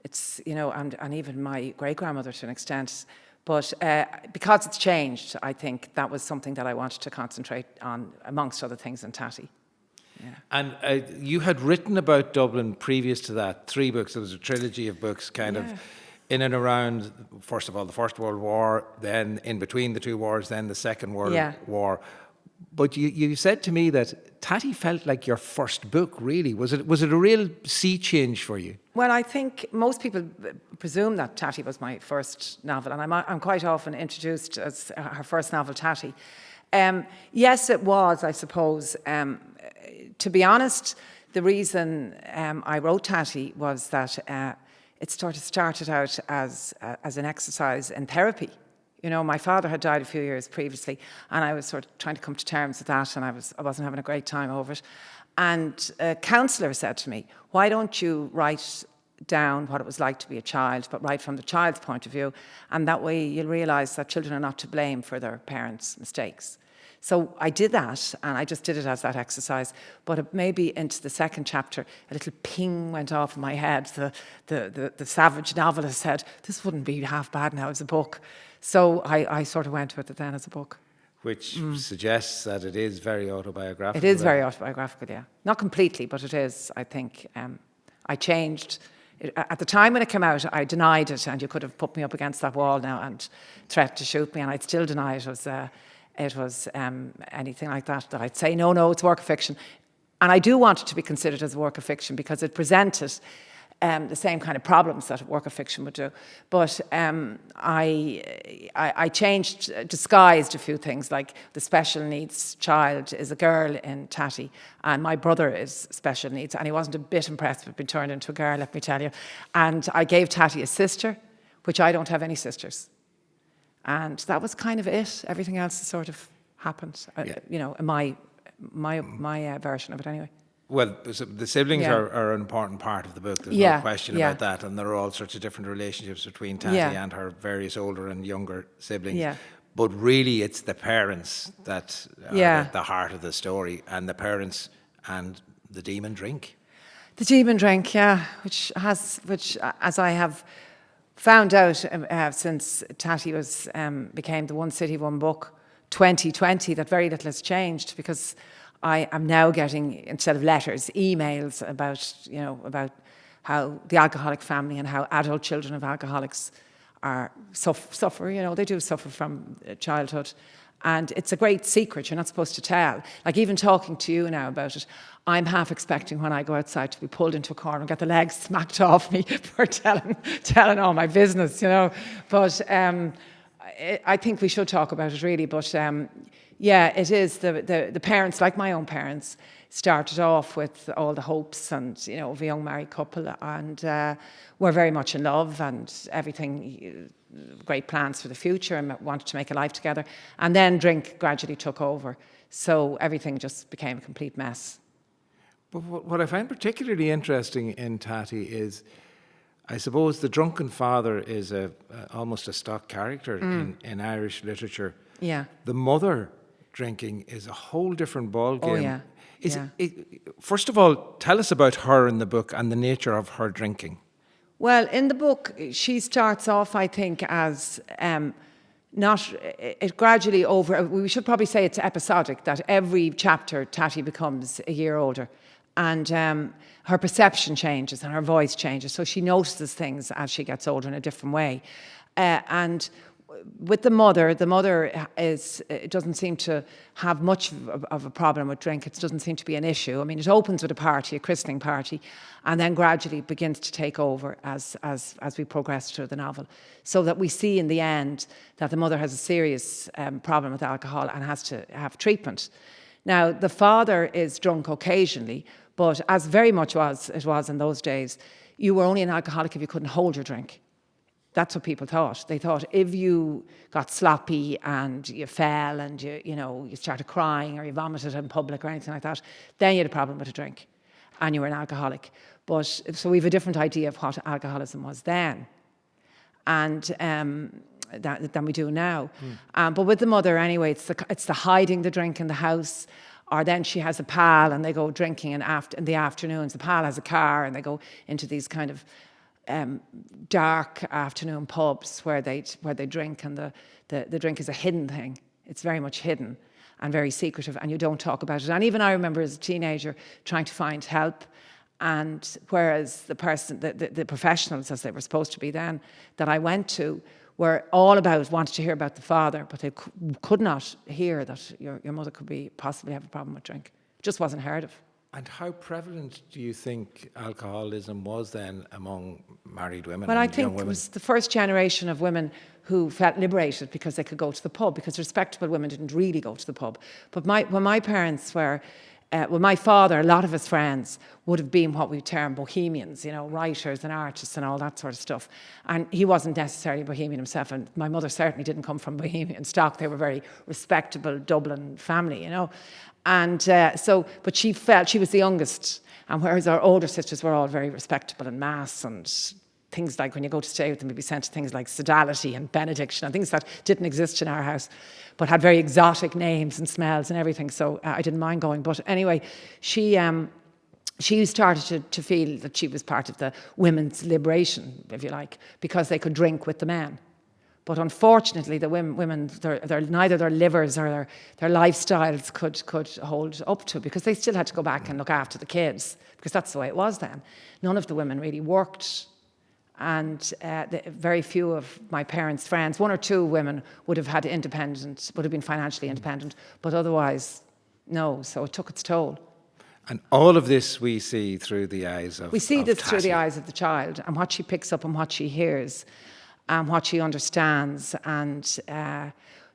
it's, you know, and even my great-grandmother to an extent. But because it's changed, I think that was something that I wanted to concentrate on, amongst other things, in Tatty. Yeah.
And you had written about Dublin previous to that, 3 books. There was a trilogy of books kind of in and around, first of all, the First World War, then in between the 2 wars, then the Second World War. But you said to me that Tatty felt like your first book, really. Was it a real sea change for you?
Well, I think most people presume that Tatty was my first novel, and I'm quite often introduced as her first novel, Tatty. Yes, it was, I suppose. To be honest, the reason I wrote Tatty was that it sort of started out as an exercise in therapy. You know, my father had died a few years previously, and I was sort of trying to come to terms with that, and I wasn't having a great time over it. And a counsellor said to me, why don't you write down what it was like to be a child, but write from the child's point of view, and that way you'll realise that children are not to blame for their parents' mistakes. So I did that, and I just did it as that exercise. But maybe into the second chapter, a little ping went off in my head. The savage novelist said, this wouldn't be half bad now as a book. So I sort of went with it then as a book.
Which suggests that it is very autobiographical.
It is very autobiographical, yeah. Not completely, but it is, I think. I changed. At the time when it came out, I denied it, and you could have put me up against that wall now and threatened to shoot me, and I'd still deny it was anything like that I'd say, no, it's work of fiction. And I do want it to be considered as a work of fiction because it presented the same kind of problems that a work of fiction would do. But I changed, disguised a few things, like the special needs child is a girl in Tatty, and my brother is special needs, and he wasn't a bit impressed with being turned into a girl, let me tell you. And I gave Tatty a sister, which I don't have any sisters. And that was kind of it. Everything else sort of happened, you know, in my version of it anyway.
Well, the siblings are an important part of the book. There's no question about that. And there are all sorts of different relationships between Tatty and her various older and younger siblings. Yeah. But really, it's the parents that are at the heart of the story, and the parents and the demon drink.
The demon drink, which as I have found out since Tatty became the One City, One Book 2020, that very little has changed, because I am now getting, instead of letters, emails about how the alcoholic family and how adult children of alcoholics suffer. You know, they do suffer from childhood. And it's a great secret you're not supposed to tell. Like, even talking to you now about it, I'm half expecting when I go outside to be pulled into a corner and get the legs smacked off me for telling all my business, you know. But I think we should talk about it, really. But it is the parents, like my own parents, started off with all the hopes and, you know, of a young married couple, and were very much in love and everything, great plans for the future, and wanted to make a life together. And then drink gradually took over. So everything just became a complete mess.
But what I find particularly interesting in Tatty is, I suppose, the drunken father is almost a stock character in Irish literature. Yeah. The mother drinking is a whole different ballgame. Oh, yeah. First of all, tell us about her in the book and the nature of her drinking.
Well, in the book, she starts off, I think, as it gradually we should probably say it's episodic, that every chapter Tatty becomes a year older, and her perception changes and her voice changes. So she notices things as she gets older in a different way. And with the mother doesn't seem to have much of a problem with drink. It doesn't seem to be an issue. I mean, it opens with a christening party, and then gradually begins to take over as we progress through the novel. So that we see in the end that the mother has a serious problem with alcohol and has to have treatment. Now, the father is drunk occasionally, but as very much it was in those days, you were only an alcoholic if you couldn't hold your drink. That's what people thought. They thought if you got sloppy and you fell and you started crying or you vomited in public or anything like that, then you had a problem with a drink and you were an alcoholic. But so we have a different idea of what alcoholism was then, and than we do now. But with the mother, anyway, it's the hiding the drink in the house. Or then she has a pal and they go drinking in the afternoons. The pal has a car and they go into these kind of dark afternoon pubs where they drink, and the drink is a hidden thing. It's very much hidden and very secretive, and you don't talk about it. And even I remember as a teenager trying to find help, and whereas the professionals, as they were supposed to be then, that I went to, were all wanted to hear about the father, but they could not hear that your mother could possibly have a problem with drink. It just wasn't heard of.
And how prevalent do you think alcoholism was then among married women
Well,
and
I
young
think it
women?
was the first generation of women who felt liberated because they could go to the pub, because respectable women didn't really go to the pub. But when my parents were, my father, a lot of his friends would have been what we term bohemians, you know, writers and artists and all that sort of stuff. And he wasn't necessarily bohemian himself, and my mother certainly didn't come from bohemian stock. They were a very respectable Dublin family, you know. And but she felt she was the youngest, and whereas our older sisters were all very respectable and mass and things like when you go to stay with them, you'd be sent to things like sodality and benediction and things that didn't exist in our house, but had very exotic names and smells and everything. So I didn't mind going. But anyway, she started to feel that she was part of the women's liberation, if you like, because they could drink with the men. But unfortunately, the women, neither their livers or their lifestyles could hold up to, because they still had to go back and look after the kids, because that's the way it was then. None of the women really worked. And very few of my parents' friends, one or two women would have been financially independent, but otherwise, no. So it took its toll.
And all of this we see through the eyes of
We see this through the
Tatty.
eyes of the child, and what she picks up and what she hears and what she understands. And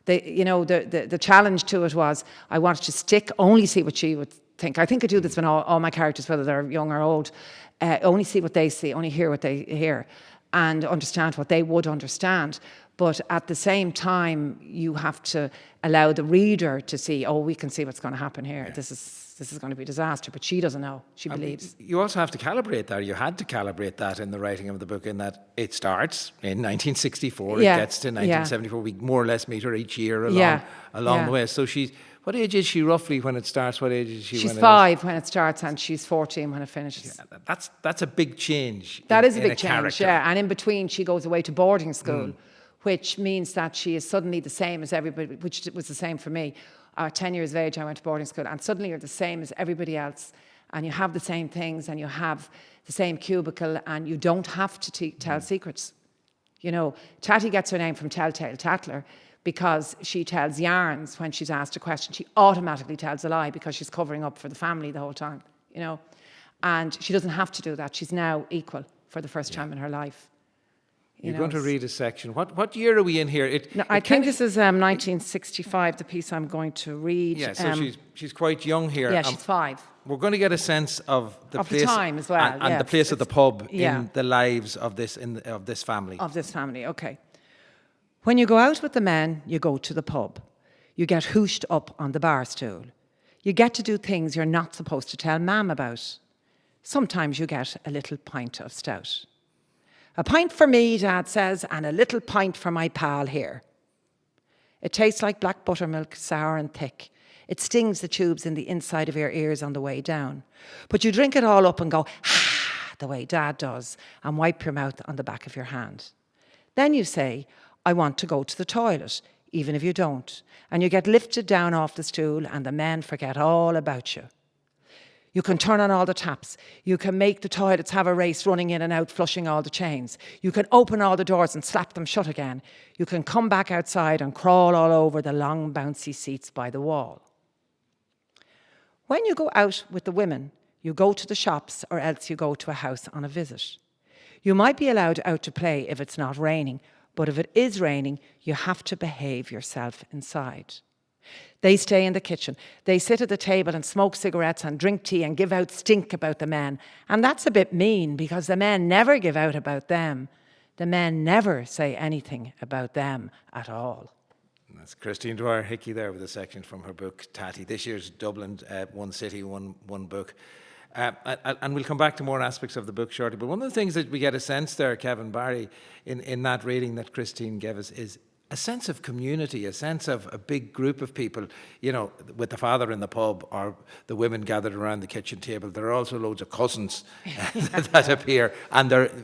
the challenge to it was I wanted to only see what she would think. I think I do this with all my characters, whether they're young or old. Only see what they see, only hear what they hear, and understand what they would understand. But at the same time, you have to allow the reader to see, oh, we can see what's going to happen here. Yeah. This is going to be a disaster. But she doesn't know. She believes.
You also have to calibrate that. You had to calibrate that in the writing of the book, in that it starts in 1964, it gets to 1974. We more or less meet her each year along the way. So what age is she roughly when it starts? What age is she?
She's 5 when it starts, and she's 14 when it finishes.
Yeah, that's a big change.
That is a big change,
character.
yeah. And in between, she goes away to boarding school, which means that she is suddenly the same as everybody, which was the same for me. 10 years of age, I went to boarding school, and suddenly you're the same as everybody else, and you have the same things, and you have the same cubicle, and you don't have to tell secrets. You know, Tatty gets her name from Telltale Tattler, because she tells yarns when she's asked a question. She automatically tells a lie because she's covering up for the family the whole time, you know. And she doesn't have to do that. She's now equal for the first time in her life.
You're going to read a section. What year are we in here?
I think this is 1965, the piece I'm going to read.
Yeah, so she's quite young here.
Yeah, she's 5.
We're going to get a sense of the place,
the time as well,
and the place of the pub
yeah.
in the lives of this family.
Of this family, okay. When you go out with the men, you go to the pub. You get hooshed up on the bar stool. You get to do things you're not supposed to tell Mam about. Sometimes you get a little pint of stout. A pint for me, Dad says, and a little pint for my pal here. It tastes like black buttermilk, sour and thick. It stings the tubes in the inside of your ears on the way down. But you drink it all up and go, ha, the way Dad does, and wipe your mouth on the back of your hand. Then you say, I want to go to the toilet, even if you don't. And you get lifted down off the stool and the men forget all about you. You can turn on all the taps. You can make the toilets have a race running in and out, flushing all the chains. You can open all the doors and slap them shut again. You can come back outside and crawl all over the long bouncy seats by the wall. When you go out with the women, you go to the shops or else you go to a house on a visit. You might be allowed out to play if it's not raining, but if it is raining, you have to behave yourself inside. They stay in the kitchen. They sit at the table and smoke cigarettes and drink tea and give out stink about the men. And that's a bit mean because the men never give out about them. The men never say anything about them at all.
That's Christine Dwyer Hickey there with a section from her book, Tatty. This year's Dublin, One City, One Book. And we'll come back to more aspects of the book shortly. But one of the things that we get a sense there, Kevin Barry, in that reading that Christine gave us is a sense of community, a sense of a big group of people, you know, with the father in the pub or the women gathered around the kitchen table. There are also loads of cousins that appear. And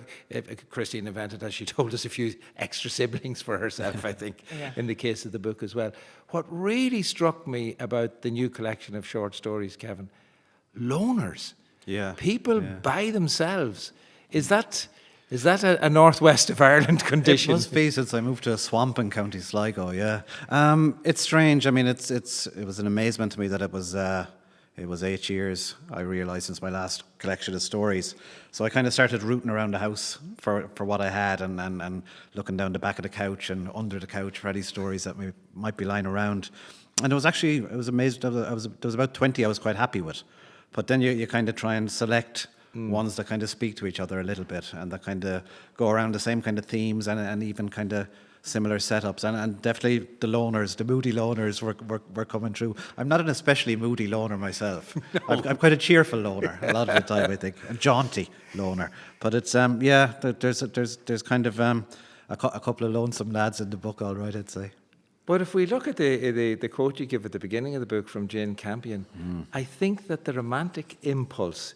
Christine invented, as she told us, a few extra siblings for herself, I think, in the case of the book as well. What really struck me about the new collection of short stories, Kevin, loners.
Yeah.
People by themselves. Is that a northwest of Ireland condition?
It must be since I moved to a swamp in County Sligo, yeah. It's strange. I mean, it was an amazement to me that it was It was 8 years, I realised, since my last collection of stories. So I kind of started rooting around the house for what I had and looking down the back of the couch and under the couch for any stories that might be lying around. And I was amazed, there was about 20 I was quite happy with. But then you kind of try and select ones that kind of speak to each other a little bit and that kind of go around the same kind of themes and even kind of similar setups. And definitely the loners, the moody loners were coming through. I'm not an especially moody loner myself. No. I'm quite a cheerful loner a lot of the time, I think. A jaunty loner. But it's, there's kind of a couple of lonesome lads in the book, all right, I'd say.
But if we look at the quote you give at the beginning of the book from Jane Campion, I think that the romantic impulse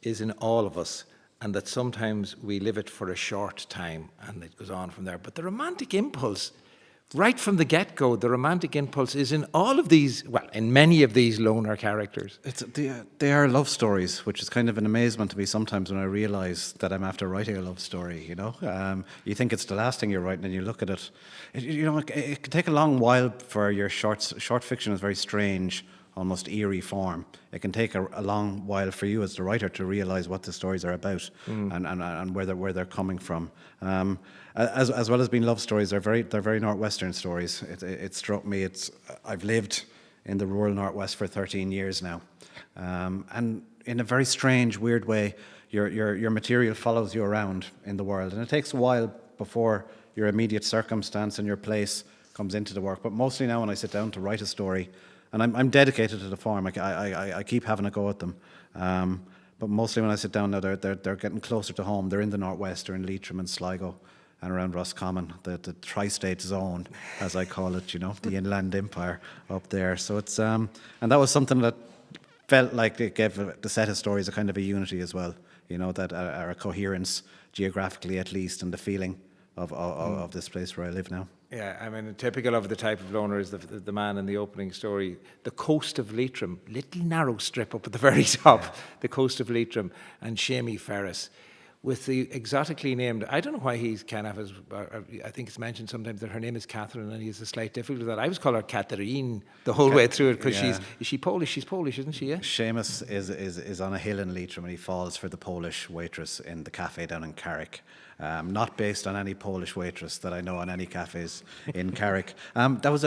is in all of us, and that sometimes we live it for a short time and it goes on from there. But the romantic impulse, right from the get-go, the romantic impulse is in all of these, well, in many of these loner characters.
They are love stories, which is kind of an amazement to me sometimes when I realise that I'm after writing a love story, you know. You think it's the last thing you're writing and you look at it. It can take a long while for your short fiction is very strange, almost eerie form. It can take a long while for you as the writer to realise what the stories are about and where they're coming from. As well as being love stories, they're very Northwestern stories. It struck me. I've lived in the rural Northwest for 13 years now, and in a very strange, weird way, your material follows you around in the world, and it takes a while before your immediate circumstance and your place comes into the work. But mostly now, when I sit down to write a story, and I'm dedicated to the form. I keep having a go at them. But mostly when I sit down now, they're getting closer to home. They're in the Northwest, they're in Leitrim and Sligo and around Roscommon, the tri-state zone, as I call it, you know, the Inland Empire up there. So it's, and that was something that felt like it gave the set of stories a kind of a unity as well, you know, that are a coherence geographically at least, and the feeling of this place where I live now.
Yeah, I mean, typical of the type of loner is the man in the opening story. The coast of Leitrim, little narrow strip up at the very top, the coast of Leitrim, and Shamie Ferris, with the exotically named, I don't know why he's kind of, I think it's mentioned sometimes that her name is Catherine and he has a slight difficulty with that. I always call her Catherine the whole way through it because is she Polish? She's Polish, isn't she? Yeah.
Seamus is on a hill in Leitrim and he falls for the Polish waitress in the cafe down in Clarke. Not based on any Polish waitress that I know on any cafes in Clarke. That was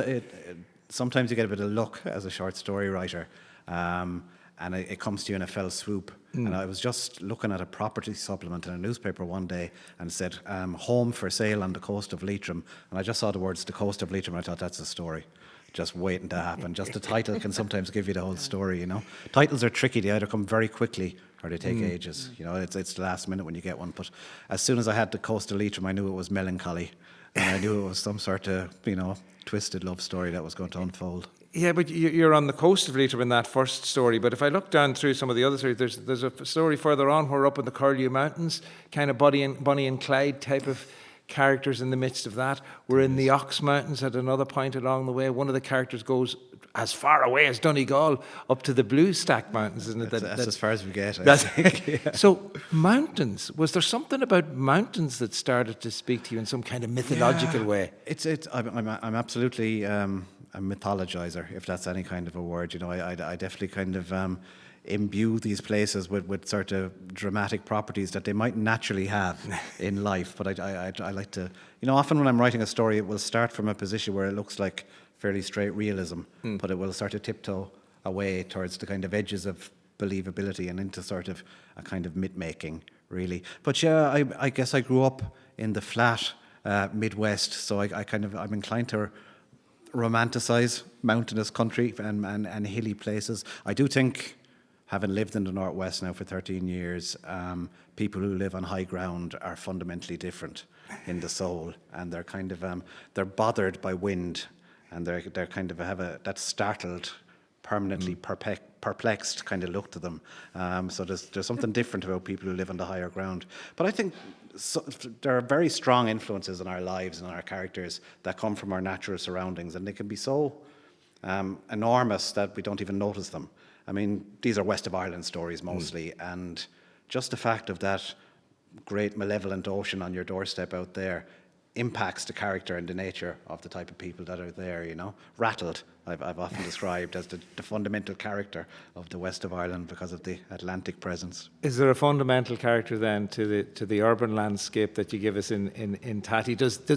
sometimes you get a bit of luck as a short story writer, and it comes to you in a fell swoop. And I was just looking at a property supplement in a newspaper one day and it said, home for sale on the coast of Leitrim. And I just saw the words, the coast of Leitrim, and I thought, that's a story. Just waiting to happen. Just the title can sometimes give you the whole story, you know. Titles are tricky. They either come very quickly or they take ages. You know, it's the last minute when you get one. But as soon as I had the coast of Leitrim, I knew it was melancholy. And I knew it was some sort of, you know, twisted love story that was going to unfold.
Yeah, but you're on the coast of Leitrim in that first story. But if I look down through some of the other stories, there's a story further on where we're up in the Curlew Mountains, kind of Bonnie and Clyde type of characters in the midst of that. We're in the Ox Mountains at another point along the way. One of the characters goes as far away as Donegal up to the Blue Stack Mountains, isn't it?
That's as far as we get. I think. Yeah.
So mountains, was there something about mountains that started to speak to you in some kind of mythological way?
I'm absolutely a mythologizer, if that's any kind of a word. You know, I definitely kind of imbue these places with sort of dramatic properties that they might naturally have in life. But I like to, you know, often when I'm writing a story, it will start from a position where it looks like fairly straight realism, but it will sort of tiptoe away towards the kind of edges of believability and into sort of a kind of myth-making, really. But yeah, I guess I grew up in the flat Midwest, so I'm inclined to romanticize mountainous country and hilly places. I do think, having lived in the Northwest now for 13 years, people who live on high ground are fundamentally different in the soul, and they're kind of they're bothered by wind, and they're kind of have that startled, permanently perplexed kind of look to them. So there's something different about people who live on the higher ground. But I think there are very strong influences in our lives and our characters that come from our natural surroundings, and they can be so enormous that we don't even notice them. I mean, these are West of Ireland stories mostly, and just the fact of that great malevolent ocean on your doorstep out there impacts the character and the nature of the type of people that are there, Rattled, I've often described as the fundamental character of the west of Ireland because of the Atlantic presence.
Is there a fundamental character then to the urban landscape that you give us in Tatty?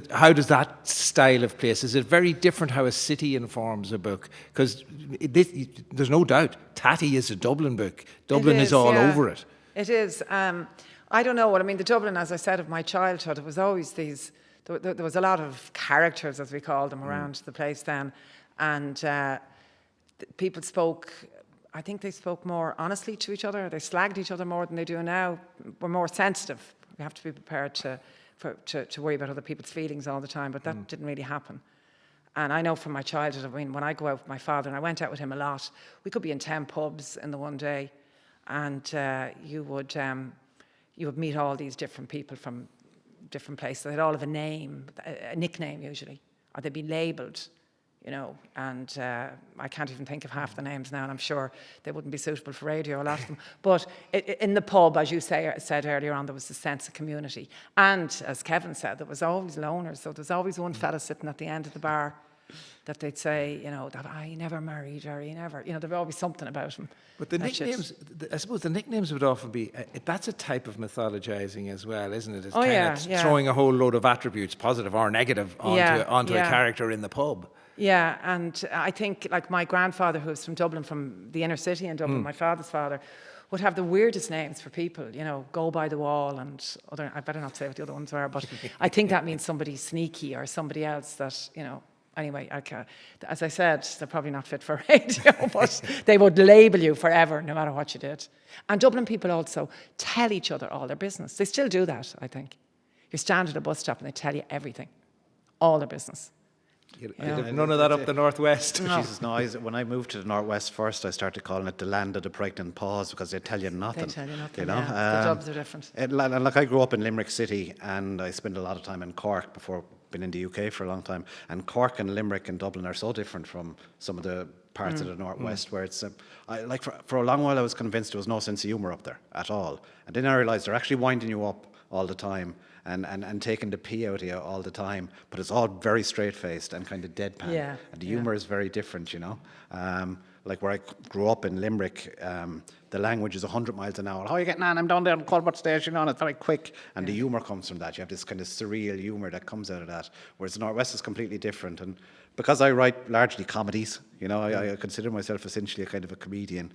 How does that style of place, is it very different how a city informs a book? Because there's no doubt, Tatty is a Dublin book. Dublin is all over it.
It is. I don't know what I mean. The Dublin, as I said, of my childhood, it was always these. There was a lot of characters, as we called them, around the place then, and people spoke. I think they spoke more honestly to each other. They slagged each other more than they do now. We're more sensitive. We have to be prepared to worry about other people's feelings all the time. But that didn't really happen. And I know from my childhood, I mean, when I go out with my father, and I went out with him a lot, we could be in 10 pubs in the one day, and you would meet all these different people from different places. They'd all have a name, a nickname usually, or they'd be labelled, and I can't even think of half the names now, and I'm sure they wouldn't be suitable for radio, a lot of them. But in the pub, as you said earlier on, there was a sense of community. And as Kevin said, there was always loners, so there's always one fella sitting at the end of the bar that they'd say, that he never married, or he never, there'd be always something about him.
But the nicknames, I suppose the nicknames would often be, that's a type of mythologizing as well, isn't it? It's throwing a whole load of attributes, positive or negative, onto a character in the pub.
Yeah, and I think like my grandfather, who was from Dublin, from the inner city in Dublin, my father's father, would have the weirdest names for people, Go By The Wall and other, I better not say what the other ones were, but I think that means somebody sneaky or somebody else that, Anyway, as I said, they're probably not fit for radio, but they would label you forever, no matter what you did. And Dublin people also tell each other all their business. They still do that, I think. You stand at a bus stop and they tell you everything, all their business.
None of that up the northwest.
No.
Jesus, no. When I moved to the northwest first, I started calling it the land of the pregnant pause because they tell you nothing.
They tell you nothing. The jobs are different.
Like I grew up in Limerick City, and I spent a lot of time in Cork before. Been in the UK for a long time, and Cork and Limerick and Dublin are so different from some of the parts of the northwest where it's for a long while I was convinced there was no sense of humour up there at all, and then I realised they're actually winding you up all the time and taking the pee out of you all the time, but it's all very straight-faced and kind of deadpan, and the humour is very different, like where I grew up in Limerick, the language is 100 miles an hour. How are you getting on? I'm down there in Colbert Station, and it's very quick. And the humour comes from that. You have this kind of surreal humour that comes out of that. Whereas the Northwest is completely different. And because I write largely comedies, I consider myself essentially a kind of a comedian.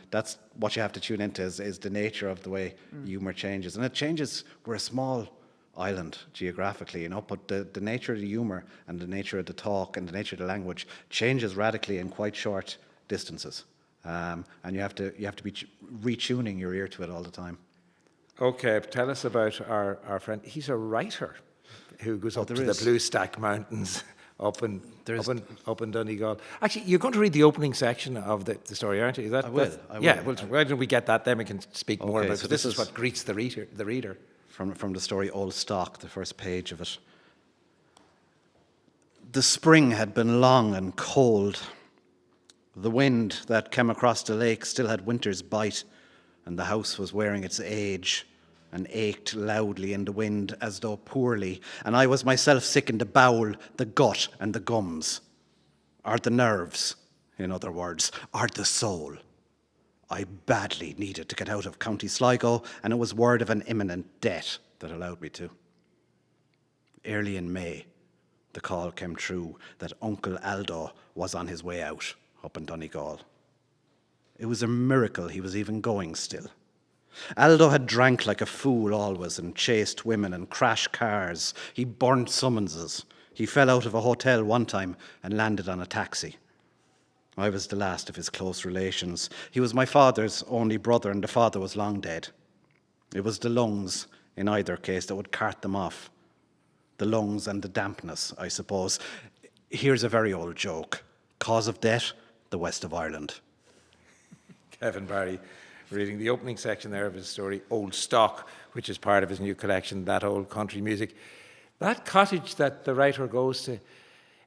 That's what you have to tune into is the nature of the way humour changes. And it changes. We're a small island geographically, but the nature of the humour and the nature of the talk and the nature of the language changes radically in quite short distances, and you have to be retuning your ear to it all the time.
Okay, tell us about our friend. He's a writer who goes up to the Blue Stack Mountains up in Donegal. Actually, you're going to read the opening section of the story, aren't you?
I will.
Yeah, well, why don't we get that, then we can speak more about it. So this is what greets the reader.
From the story Old Stock, the first page of it. The spring had been long and cold. The wind that came across the lake still had winter's bite, and the house was wearing its age and ached loudly in the wind as though poorly, and I was myself sick in the bowel, the gut, and the gums. Or the nerves, in other words, or the soul. I badly needed to get out of County Sligo, and it was word of an imminent debt that allowed me to. Early in May, the call came true that Uncle Aldo was on his way out up in Donegal. It was a miracle he was even going still. Aldo had drank like a fool always and chased women and crashed cars. He burnt summonses. He fell out of a hotel one time and landed on a taxi. I was the last of his close relations. He was my father's only brother, and the father was long dead. It was the lungs, in either case, that would cart them off. The lungs and the dampness, I suppose. Here's a very old joke. Cause of death, the west of Ireland.
Kevin Barry reading the opening section there of his story, Old Stock, which is part of his new collection, That Old Country Music. That cottage that the writer goes to,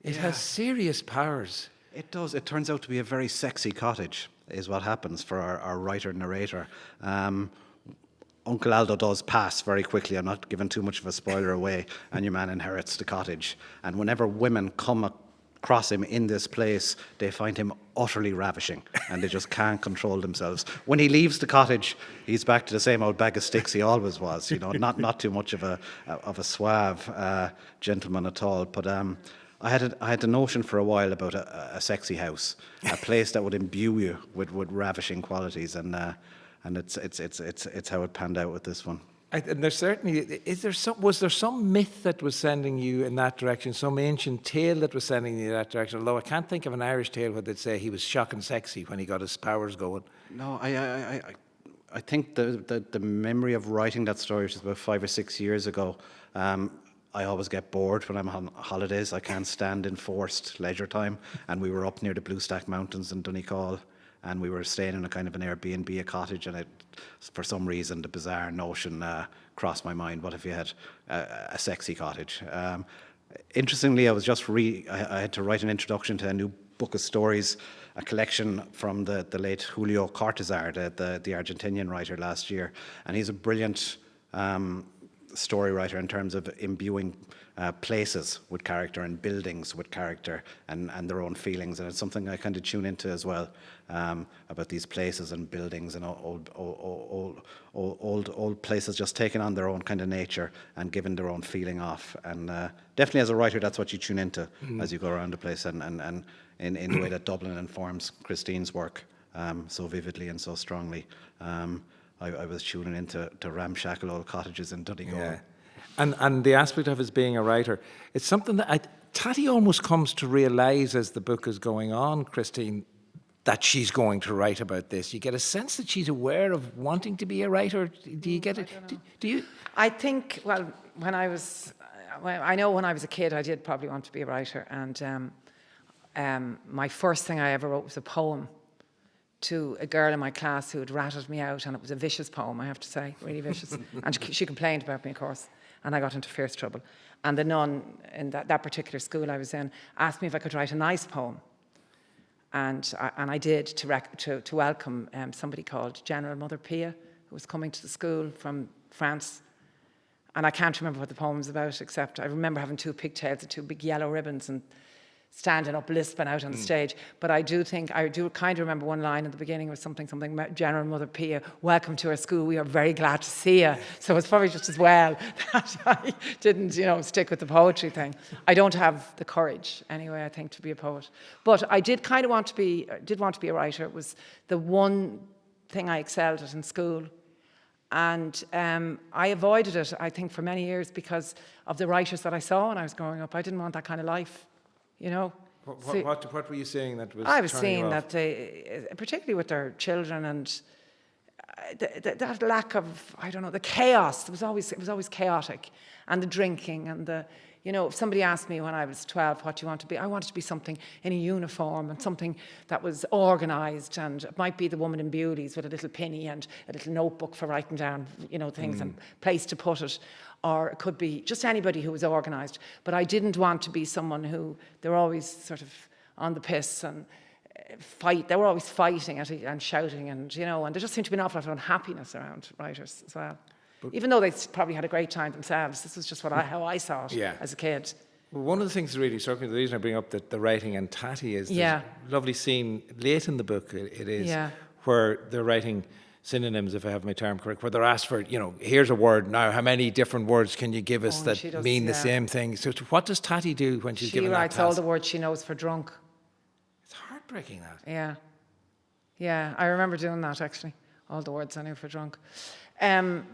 it has serious powers.
It does. It turns out to be a very sexy cottage, is what happens for our writer-narrator. Uncle Aldo does pass very quickly. I'm not giving too much of a spoiler away, and your man inherits the cottage. And whenever women come across him in this place, they find him utterly ravishing, and they just can't control themselves. When he leaves the cottage, he's back to the same old bag of sticks he always was. Not too much of a suave gentleman at all. But I had the notion for a while about a sexy house, a place that would imbue you with ravishing qualities, and it's how it panned out with this one.
And there's certainly, was there some myth that was sending you in that direction, some ancient tale that was sending you in that direction? Although I can't think of an Irish tale where they'd say he was shocking sexy when he got his powers going.
No, I think the memory of writing that story, which is about 5 or 6 years ago, I always get bored when I'm on holidays. I can't stand enforced leisure time, and we were up near the Blue Stack Mountains in Donegal, and we were staying in a kind of an Airbnb, a cottage, and for some reason the bizarre notion crossed my mind, what if you had a sexy cottage? Interestingly, I had to write an introduction to a new book of stories, a collection from the late Julio Cortázar, the Argentinian writer last year, and he's a brilliant story writer in terms of imbuing places with character and buildings with character and their own feelings, and it's something I kind of tune into as well, about these places and buildings and old places just taking on their own kind of nature and giving their own feeling off. And definitely as a writer, that's what you tune into as you go around the place, and in the way that Dublin informs Christine's work so vividly and so strongly. I was tuning into ramshackle old cottages in Donegal.
Yeah. And the aspect of his being a writer, it's something that Tatty almost comes to realise as the book is going on, Christine, that she's going to write about this. You get a sense that she's aware of wanting to be a writer. Do you get it? Do you?
I think, well, I know when I was a kid, I did probably want to be a writer. And my first thing I ever wrote was a poem to a girl in my class who had ratted me out, and it was a vicious poem, I have to say, really vicious. And she complained about me, of course, and I got into fierce trouble. And the nun in that particular school I was in asked me if I could write a nice poem. And I did, to welcome somebody called General Mother Pia, who was coming to the school from France. And I can't remember what the poem was about, except I remember having 2 pigtails and 2 big yellow ribbons and standing up lisping out on the stage. But I do kind of remember one line at the beginning was something, General Mother Pia, welcome to our school, we are very glad to see you. So it's probably just as well that I didn't, stick with the poetry thing. I don't have the courage, anyway, I think, to be a poet. But I did kind of want to be a writer. It was the one thing I excelled at in school. And I avoided it, I think, for many years because of the writers that I saw when I was growing up. I didn't want that kind of life.
What were you saying that was?
I was seeing that they, particularly with their children, and that lack of, I don't know, the chaos. It was always chaotic, and the drinking, and if somebody asked me when I was 12, what do you want to be? I wanted to be something in a uniform and something that was organised, and it might be the woman in Bewley's with a little penny and a little notebook for writing down, things and place to put it. Or it could be just anybody who was organised. But I didn't want to be someone who, they were always sort of on the piss and fight. They were always fighting and shouting, and there just seemed to be an awful lot of unhappiness around writers as well. Even though they probably had a great time themselves, this was just how I saw it as a kid.
Well, one of the things that really struck me, the reason I bring up the writing and Tatty is there's a lovely scene late in the book, it is, where they're writing synonyms, if I have my term correct, where they're asked for, here's a word, now how many different words can you give us that mean the same thing? So what does Tatty do when she's given that task?
She writes all the words she knows for drunk.
It's heartbreaking, that.
Yeah. Yeah, I remember doing that, actually. All the words I knew for drunk. But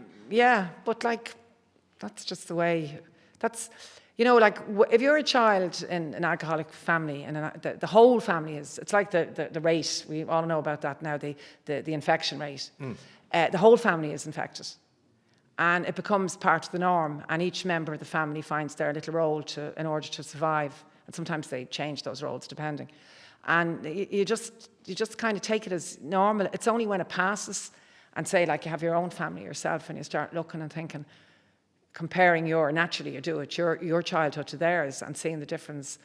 that's just the way, if you're a child in an alcoholic family, and the whole family it's like the rate, we all know about that now, the infection rate. The whole family is infected. And it becomes part of the norm, and each member of the family finds their little role in order to survive. And sometimes they change those roles depending. And you just kind of take it as normal. It's only when it passes, and say you have your own family yourself, and you start looking and thinking, comparing your childhood to theirs and seeing the difference.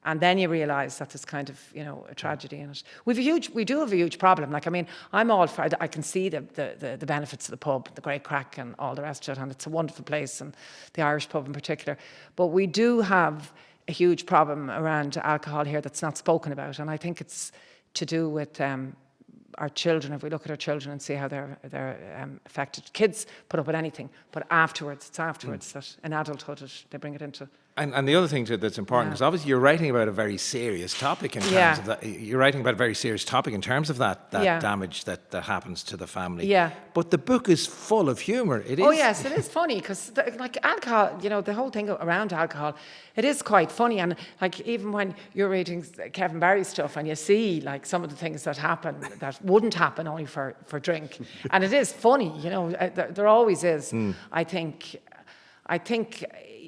And then you realise that there's kind of, you know, a tragedy in it. We do have a huge problem. Like, I mean, I'm all for, I can see the benefits of the pub, the great crack and all the rest of it, and it's a wonderful place, and the Irish pub in particular. But we do have a huge problem around alcohol here that's not spoken about, and I think it's to do with our children. If we look at our children and see how they're affected. Kids put up with anything, but afterwards, it's afterwards that in adulthood they bring it into.
And the other thing too that's important, because obviously you're writing about a very serious topic in terms of that. You're writing about a very serious topic in terms of that damage that happens to the family.
Yeah.
But the book is full of humour. It is.
Oh yes, it is funny because like alcohol, you know, the whole thing around alcohol, it is quite funny. And like even when you're reading Kevin Barry's stuff and you see like some of the things that happen that wouldn't happen only for drink, and it is funny, you know, there always is. I think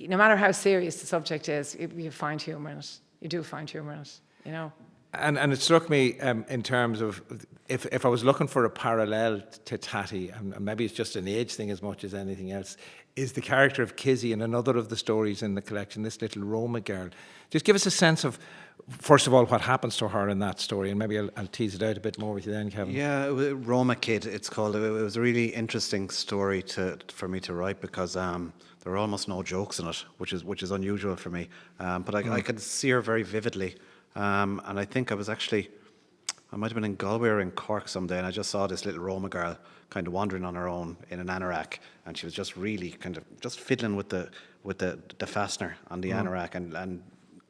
no matter how serious the subject is, you find humour in it. You do find humour in it, you know.
And it struck me in terms of if I was looking for a parallel to Tatty, and maybe it's just an age thing as much as anything else, is the character of Kizzy in another of the stories in the collection, this little Roma girl. Just give us a sense of, first of all, what happens to her in that story, and maybe I'll tease it out a bit more with you then, Kevin.
Yeah, Roma Kid, it's called. It was a really interesting story for me to write because there are almost no jokes in it, which is unusual for me. But I could see her very vividly. And I think I might have been in Galway or in Cork someday, and I just saw this little Roma girl kind of wandering on her own in an anorak, and she was just really kind of just fiddling with the fastener on the anorak and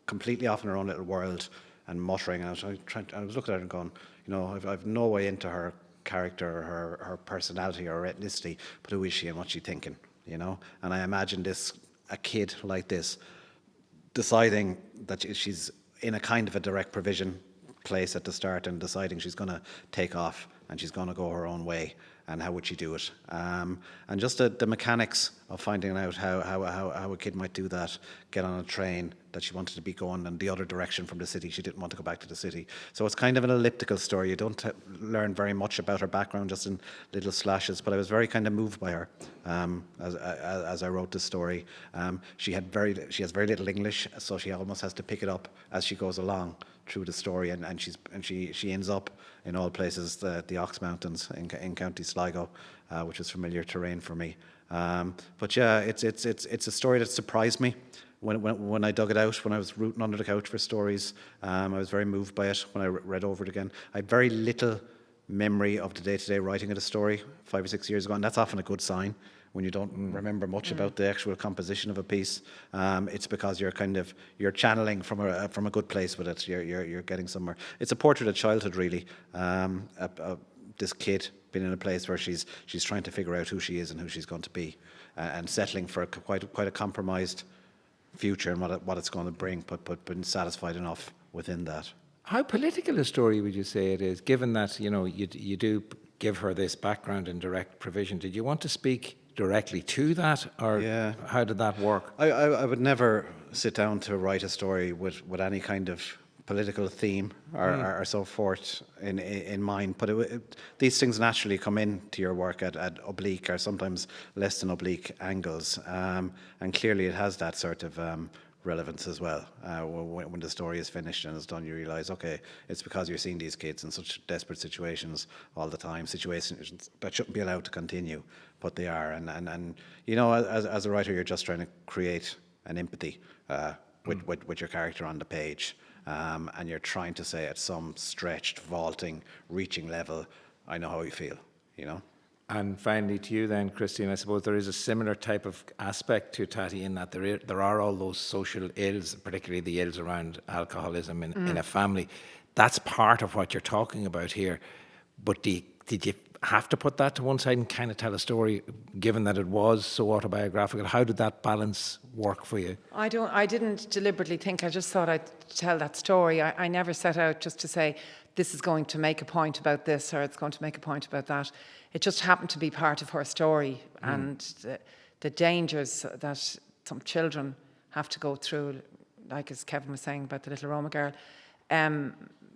completely off in her own little world and muttering. And I was looking at her and going, you know, I've no way into her character or her personality or her ethnicity, but who is she and what's she thinking, you know? And I imagine a kid like this deciding that she's in a kind of a direct provision place at the start and deciding she's going to take off and she's going to go her own way, and how would she do it? And just the mechanics of finding out how a kid might do that, get on a train that she wanted to be going in the other direction from the city. She didn't want to go back to the city. So it's kind of an elliptical story. You don't learn very much about her background, just in little slashes, but I was very kind of moved by her as I wrote this story. She has very little English, so she almost has to pick it up as she goes along through the story, and she ends up in all places, the Ox Mountains in County Sligo, which is familiar terrain for me. But yeah, it's a story that surprised me when I dug it out, when I was rooting under the couch for stories. I was very moved by it when I read over it again. I had very little memory of the day-to-day writing of the story 5 or 6 years ago, and that's often a good sign when you don't remember much about the actual composition of a piece. It's because you're channeling from a good place with it. You're getting somewhere. It's a portrait of childhood, really. This kid being in a place where she's trying to figure out who she is and who she's going to be, and settling for quite a compromised future and what it's going to bring, but being satisfied enough within that.
How political a story would you say it is, given that, you know, you do give her this background in direct provision? Did you want to speak directly to that, or how did that work?
I would never sit down to write a story with any kind of political theme or so forth in mind, but these things naturally come into your work at oblique or sometimes less than oblique angles, and clearly it has that sort of relevance as well. When the story is finished and it's done, you realise, okay, it's because you're seeing these kids in such desperate situations all the time, situations that shouldn't be allowed to continue, but they are. And you know, as a writer, you're just trying to create an empathy with your character on the page, and you're trying to say at some stretched, vaulting, reaching level, I know how you feel, you know.
And finally, to you then, Christine, I suppose there is a similar type of aspect to Tatty in that there are all those social ills, particularly the ills around alcoholism in a family. That's part of what you're talking about here. But did you have to put that to one side and kind of tell a story, given that it was so autobiographical? How did that balance work for you?
I didn't deliberately think. I just thought I'd tell that story. I never set out just to say, this is going to make a point about this or it's going to make a point about that. It just happened to be part of her story, and the dangers that some children have to go through, like as Kevin was saying about the little Roma girl.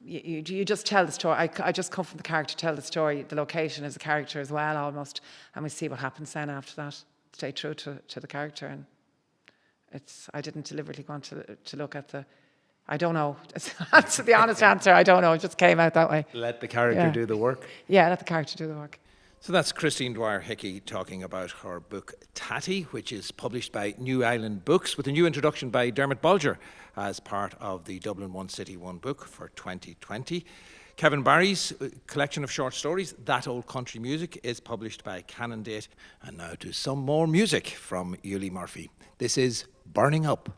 You just tell the story. I just come from the character, tell the story. The location is a character as well, almost, and we see what happens then after that. Stay true to the character, and I didn't deliberately want to look at I don't know. That's the honest answer. I don't know. It just came out that way.
Let the character do the work.
Yeah, let the character do the work.
So that's Christine Dwyer Hickey talking about her book Tatty, which is published by New Island Books, with a new introduction by Dermot Bolger as part of the Dublin One City One Book for 2020. Kevin Barry's collection of short stories, That Old Country Music, is published by Canondate. And now to some more music from Ueli Murphy. This is Burning Up.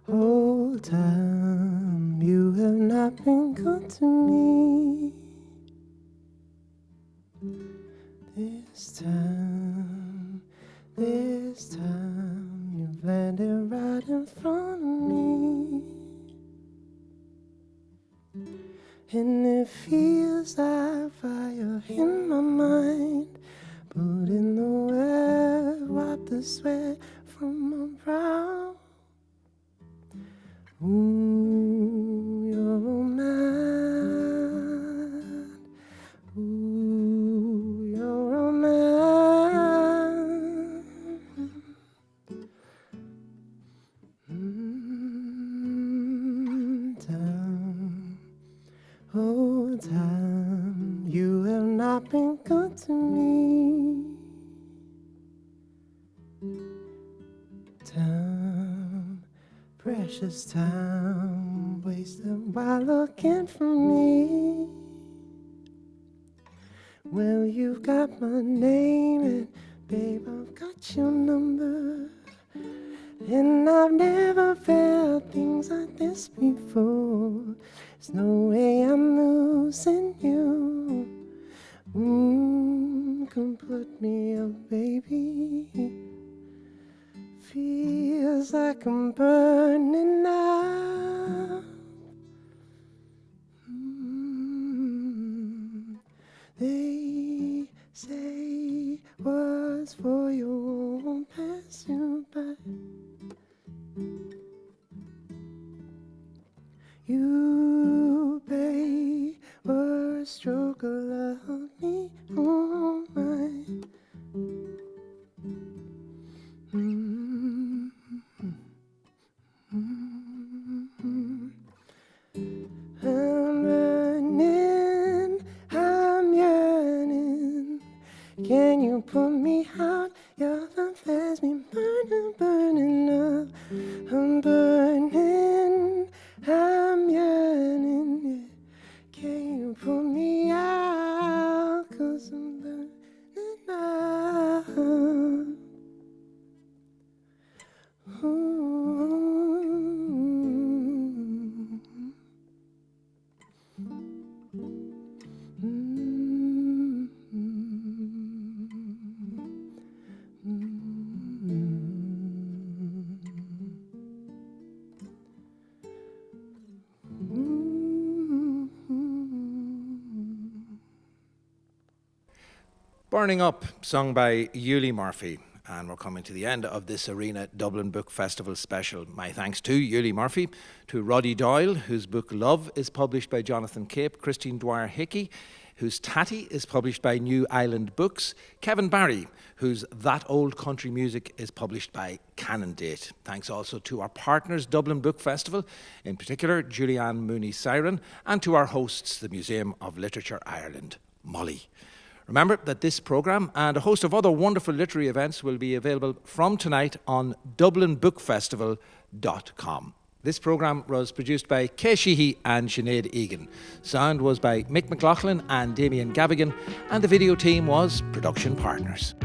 Whole time you have not been good to me. This time you've landed right in front of me. And it feels like fire in my mind. Put in the word, wipe the sweat from my brow. Ooh, you're mad. Ooh, you're a man. Time, oh time, you have not been good to me. Time, precious time, wasted while looking for me. Well, you've got my name and babe, I've got your number. And I've never felt things like this before. There's no way I'm losing you. Come put me up, baby. Feels like I'm burning up. They say words for you won't pass you by. You, babe, were a stroke of love me all mine. I'm burning, I'm yearning. Can you put me out? Your love has me burning, burning up. I'm burning, I'm yearning. Yeah. Can you put me out? 'Cause I'm burning up.
Burning Up, sung by Ueli Murphy. And we're coming to the end of this Arena Dublin Book Festival special. My thanks to Ueli Murphy, to Roddy Doyle, whose book Love is published by Jonathan Cape, Christine Dwyer Hickey, whose Tatty is published by New Island Books, Kevin Barry, whose That Old Country Music is published by Canondate. Thanks also to our partners, Dublin Book Festival, in particular Julianne Mooney-Siren, and to our hosts, the Museum of Literature Ireland, Molly. Remember that this programme and a host of other wonderful literary events will be available from tonight on dublinbookfestival.com. This programme was produced by Kay Sheehy and Sinead Egan. Sound was by Mick McLaughlin and Damien Gavigan, and the video team was Production Partners.